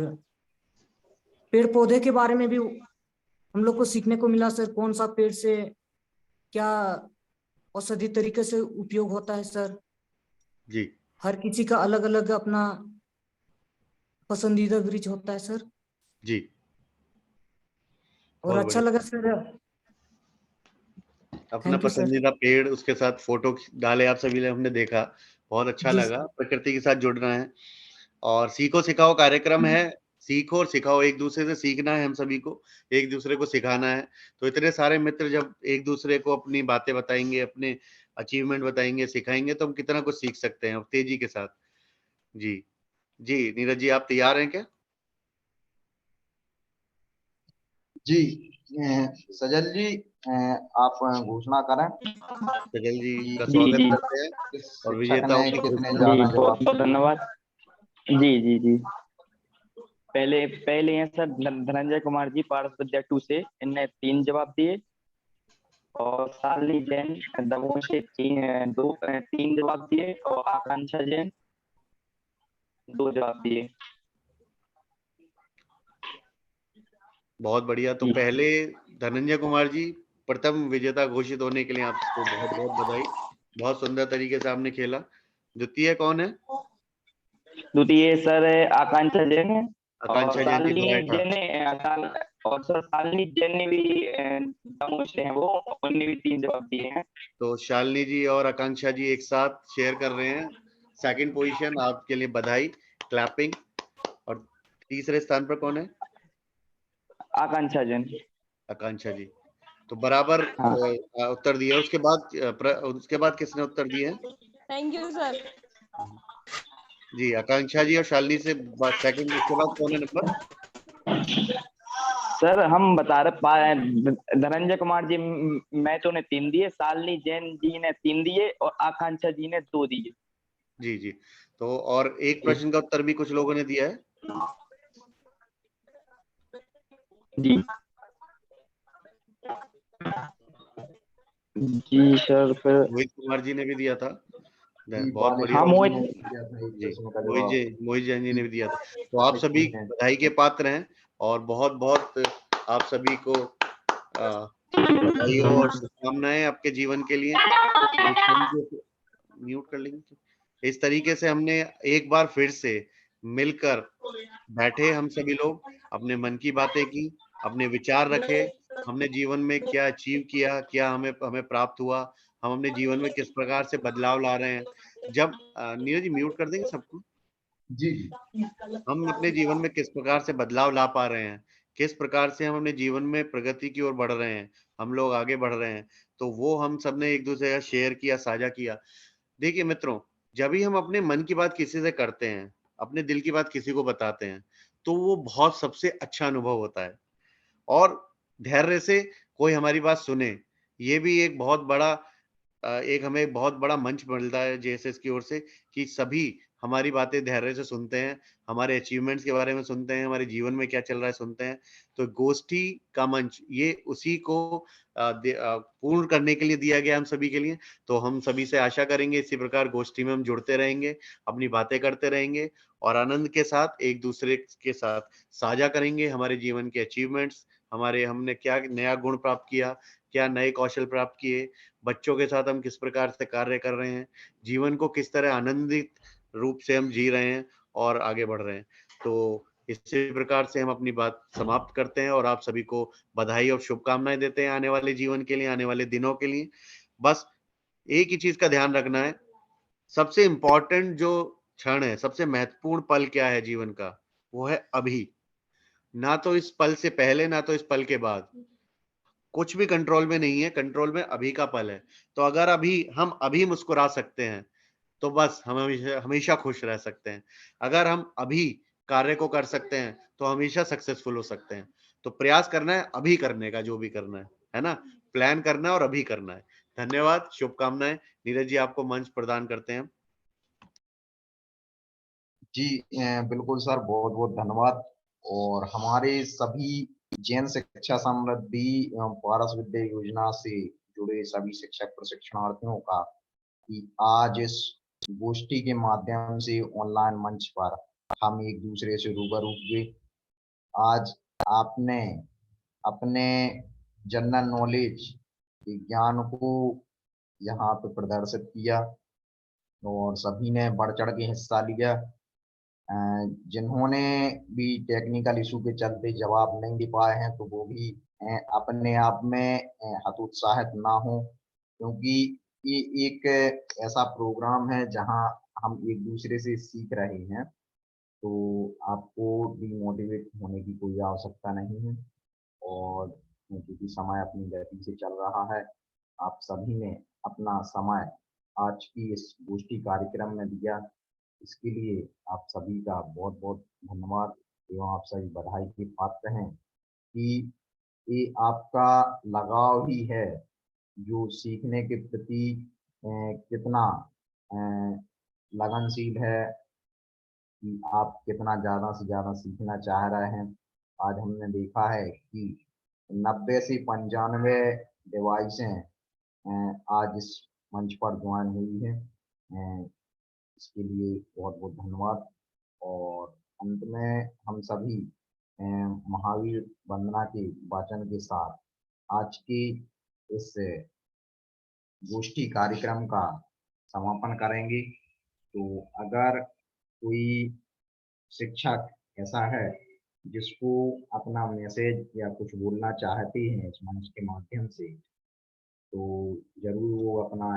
पेड़ पौधे के बारे में भी हम लोग को सीखने को मिला सर, कौन सा पेड़ से क्या औषधि तरीके से उपयोग होता है सर। जी हर किसी का अलग अलग अपना पसंदीदा वृक्ष होता है सर, जी और बहुत अच्छा बढ़िया। लगा सर। अपना थैंक यू सर। पसंदीदा पेड़, उसके साथ फोटो डाले आप सभी ने, हमने देखा, बहुत अच्छा जी लगा। सर। प्रकृति के साथ जुड़ना है और सीखो सिखाओ कार्यक्रम है। सीखो और सिखाओ, एक दूसरे से सीखना है हम सभी को, एक दूसरे को सिखाना है। तो इतने सारे मित्र जब एक दूसरे को अपनी बातें बताएंगे, अपने अचीवमेंट बताएंगे, सिखाएंगे, तो हम कितना कुछ सीख सकते हैं तेजी के साथ। जी जी नीरज जी, आप तैयार हैं क्या? जी सजल जी, आप घोषणा करें सजल जी का जी स्वागत जी करते हैं किस और शिक्षक विजेताओं ने की कितने घोषणा ज्यादा जी, जवाब बहुत बहुत दिए? धन्यवाद। जी जी जी, पहले हैं सर धनंजय कुमार जी, पारस विद्या 2 से, इनने 3 जवाब दिए। और शालिनी जैन दमोह से 3 जवाब दिए। और आकांक्षा जैन 2 जवाब दिए। बहुत बढ़िया। तो जी। पहले धनंजय कुमार जी, प्रथम विजेता घोषित होने के लिए आपको बहुत बहुत बधाई। बहुत सुंदर तरीके से आपने खेला। द्वितीय कौन है? द्वितीय सर आकांक्षा जैन है। और आकांक्षा जैन की शालिनी सरायठा। जैन ने और सर शालिनी जैन ने भी दमोह से हैं वो, उन्होंने भी 3 जवाब दिए हैं। तो शालिनी जी और आकांक्षा जी एक साथ शेयर कर रहे हैं सेकंड पोजीशन, आपके लिए बधाई, क्लैपिंग। और तीसरे स्थान पर कौन है? आकांक्षा जैन। आकांक्षा जी। तो बराबर हाँ। उत्तर दिया। उसके बाद किसने उत्तर दिए हैं? Thank you sir. जी, आकांक्षा जी और शालिनी से सेकंड, उसके बाद कौन है नंबर? सर हम बता रहे, धनंजय कुमार जी मैं ने 3 दिए, शालिनी जैन जी ने 3 दिए और आकांक्षा जी ने 2 दिए। जी जी। तो और एक प्रश्न का उत्तर भी कुछ लोगों ने दिया है। जी जी सर, फिर मोहित कुमार जी ने भी दिया था। जी, बहुत बढ़िया। हाँ मोहित। जी, मोहित जैन जी ने भी दिया था। तो आप सभी बधाई के पात्र हैं और बहुत बहुत आप सभी को बधाई और शुभकामनाएं आपके जीवन के लिए। म्यूट कर लेंगे। इस तरीके से हमने एक बार फिर से मिलकर बैठे, हम सभी लोग अपने मन की बातें की, अपने विचार रखे, हमने जीवन में क्या अचीव किया, क्या हमें हमें प्राप्त हुआ, हम अपने जीवन में किस प्रकार से बदलाव ला रहे हैं। जब नीरज जी म्यूट कर देंगे सबको। जी हम अपने जीवन में किस प्रकार से बदलाव ला पा रहे हैं, किस प्रकार से हम अपने जीवन में प्रगति की ओर बढ़ रहे हैं, हम लोग आगे बढ़ रहे हैं, तो वो हम सबने एक दूसरे का शेयर किया, साझा किया। देखिए मित्रों, जब भी हम अपने मन की बात किसी से करते हैं, अपने दिल की बात किसी को बताते हैं, तो वो बहुत सबसे अच्छा अनुभव होता है। और धैर्य से कोई हमारी बात सुने, ये भी एक बहुत बड़ा एक हमें बहुत बड़ा मंच मिलता है जेएसएस की ओर से, कि सभी हमारी बातें धैर्य से सुनते हैं, हमारे अचीवमेंट्स के बारे में सुनते हैं, हमारे जीवन में क्या चल रहा है सुनते हैं। तो गोष्ठी का मंच ये उसी को पूर्ण करने के लिए दिया गया हम सभी के लिए। तो हम सभी से आशा करेंगे इसी प्रकार गोष्ठी में हम जुड़ते रहेंगे, अपनी बातें करते रहेंगे और आनंद के साथ एक दूसरे के साथ साझा करेंगे हमारे जीवन के अचीवमेंट्स, हमारे हमने क्या नया गुण प्राप्त किया, क्या नए कौशल प्राप्त किए, बच्चों के साथ हम किस प्रकार से कार्य कर रहे हैं, जीवन को किस तरह आनंदित रूप से हम जी रहे हैं और आगे बढ़ रहे हैं। तो इसी प्रकार से हम अपनी बात समाप्त करते हैं और आप सभी को बधाई और शुभकामनाएं देते हैं आने वाले जीवन के लिए, आने वाले दिनों के लिए। बस एक ही चीज का ध्यान रखना है, सबसे इंपॉर्टेंट जो क्षण है, सबसे महत्वपूर्ण पल क्या है जीवन का, वो है अभी। ना तो इस पल से पहले, ना तो इस पल के बाद, कुछ भी कंट्रोल में नहीं है, कंट्रोल में अभी का पल है। तो अगर हम अभी मुस्कुरा सकते हैं तो बस हम हमेशा हमेशा खुश रह सकते हैं। अगर हम अभी कार्य को कर सकते हैं तो हमेशा सक्सेसफुल हो सकते हैं। तो प्रयास करना है अभी करने का, जो भी करना है ना, प्लान करना है और अभी करना है। धन्यवाद, शुभकामनाएं। नीरज जी आपको मंच प्रदान करते हैं। जी बिल्कुल सर, बहुत बहुत धन्यवाद। और हमारे सभी जैन शिक्षा समृद्धि एवं पारस विद्या योजना से जुड़े सभी शिक्षक प्रशिक्षणार्थियों का कि आज इस गोष्ठी के माध्यम से ऑनलाइन मंच पर हम एक दूसरे से रूबरू हुए। आज आपने अपने जनरल नॉलेज के ज्ञान को यहाँ पे प्रदर्शित किया और सभी ने बढ़ चढ़ के हिस्सा लिया। जिन्होंने भी टेक्निकल इशू के चलते जवाब नहीं दे पाए हैं तो वो भी अपने आप में हतोत्साहित ना हो, क्योंकि ये एक ऐसा प्रोग्राम है जहां हम एक दूसरे से सीख रहे हैं, तो आपको डिमोटिवेट होने की कोई आवश्यकता नहीं है। और क्योंकि समय अपनी गति से चल रहा है, आप सभी ने अपना समय आज की इस गोष्ठी कार्यक्रम में दिया, इसके लिए आप सभी का बहुत बहुत धन्यवाद एवं आप सभी बधाई के पात्र हैं कि ये आपका लगाव ही है जो सीखने के प्रति कितना लगनशील है, कि आप कितना ज़्यादा से ज़्यादा सीखना चाह रहे हैं। आज हमने देखा है कि 90 से 95 डिवाइसें आज इस मंच पर ज्वाइन हुई हैं। इसके लिए बहुत बहुत धन्यवाद। और अंत में हम सभी महावीर वंदना के वाचन के साथ आज की इस गोष्ठी कार्यक्रम का समापन करेंगे। तो अगर कोई शिक्षक ऐसा है जिसको अपना मैसेज या कुछ बोलना चाहते हैं इस मंच के माध्यम से, तो जरूर वो अपना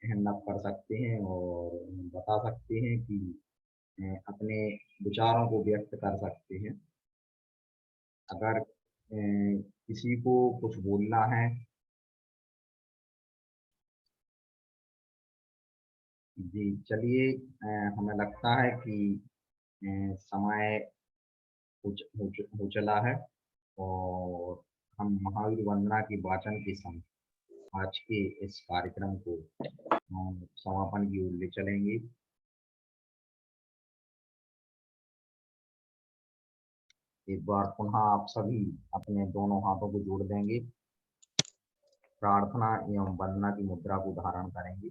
हैंड अप कर सकते हैं और बता सकते हैं कि अपने विचारों को व्यक्त कर सकते हैं। अगर किसी को कुछ बोलना है, जी चलिए, हमें लगता है कि समय हो चला है और हम महावीर वंदना की वाचन के संग आज के इस कार्यक्रम को समापन की ओर ले चलेंगे। एक बार पुनः आप सभी अपने दोनों हाथों को जोड़ देंगे, प्रार्थना एवं वंदना की मुद्रा को धारण करेंगे।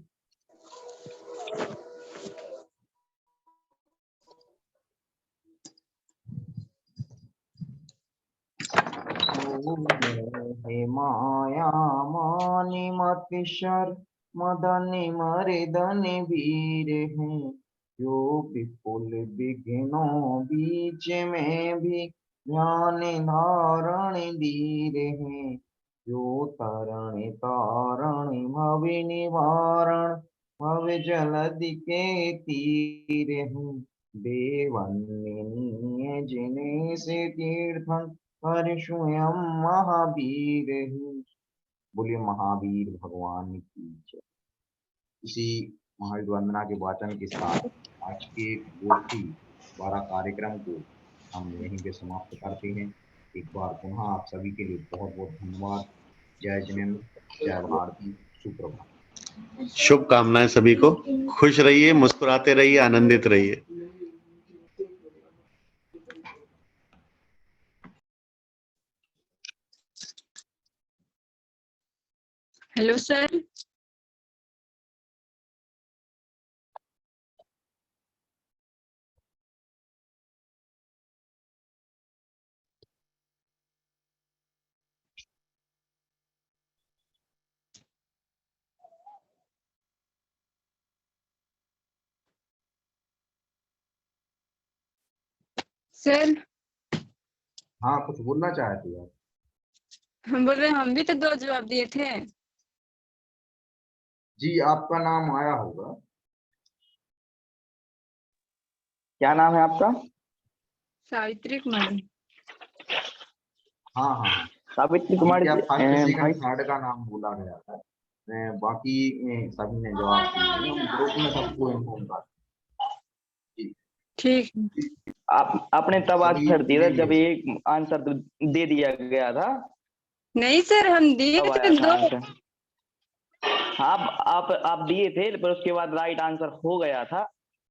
हे माया मानि मति शर मदनि मर्दनि वीर हैं, जो विपुल विघ्नों बीच में भी ज्ञान धारण धीर हैं, जो तरण तारण भव निवारण भव जलधि के तीर हैं, देवन्य जिने से तीर्थं पर स्वयं महावीर ही। बोलिए महावीर भगवान की जय। इसी महावीर वंदना के वाचन के साथ आज के गोष्ठी द्वारा कार्यक्रम को हम यहीं पे समाप्त करते हैं। एक बार पुनः आप सभी के लिए बहुत बहुत धन्यवाद। जय जिनेन्द्र, जय भारती, सुप्रभात। शुभकामनाएं सभी को। खुश रहिए, मुस्कुराते रहिए, आनंदित रहिए। Hello sir. सर हाँ, कुछ बोलना चाहती है? हम बोल रहे हम भी तो 2 जवाब दिए थे। जी, आपका नाम आया होगा। क्या नाम है आपका? सावित्री कुमारी। हाँ हाँ, सावित्री कुमारी क्या फर्स्ट भाई। सेकंड थर्ड का नाम बोला गया था। बाकी सभी ने जवाब दिए, हम ग्रुप में सबको इन्फॉर्म कर। ठीक, आपने तब आंसर दिया जब एक आंसर दे दिया गया था। नहीं सर, हम दिए थे 2। आप दिए थे, पर उसके बाद राइट आंसर हो गया था।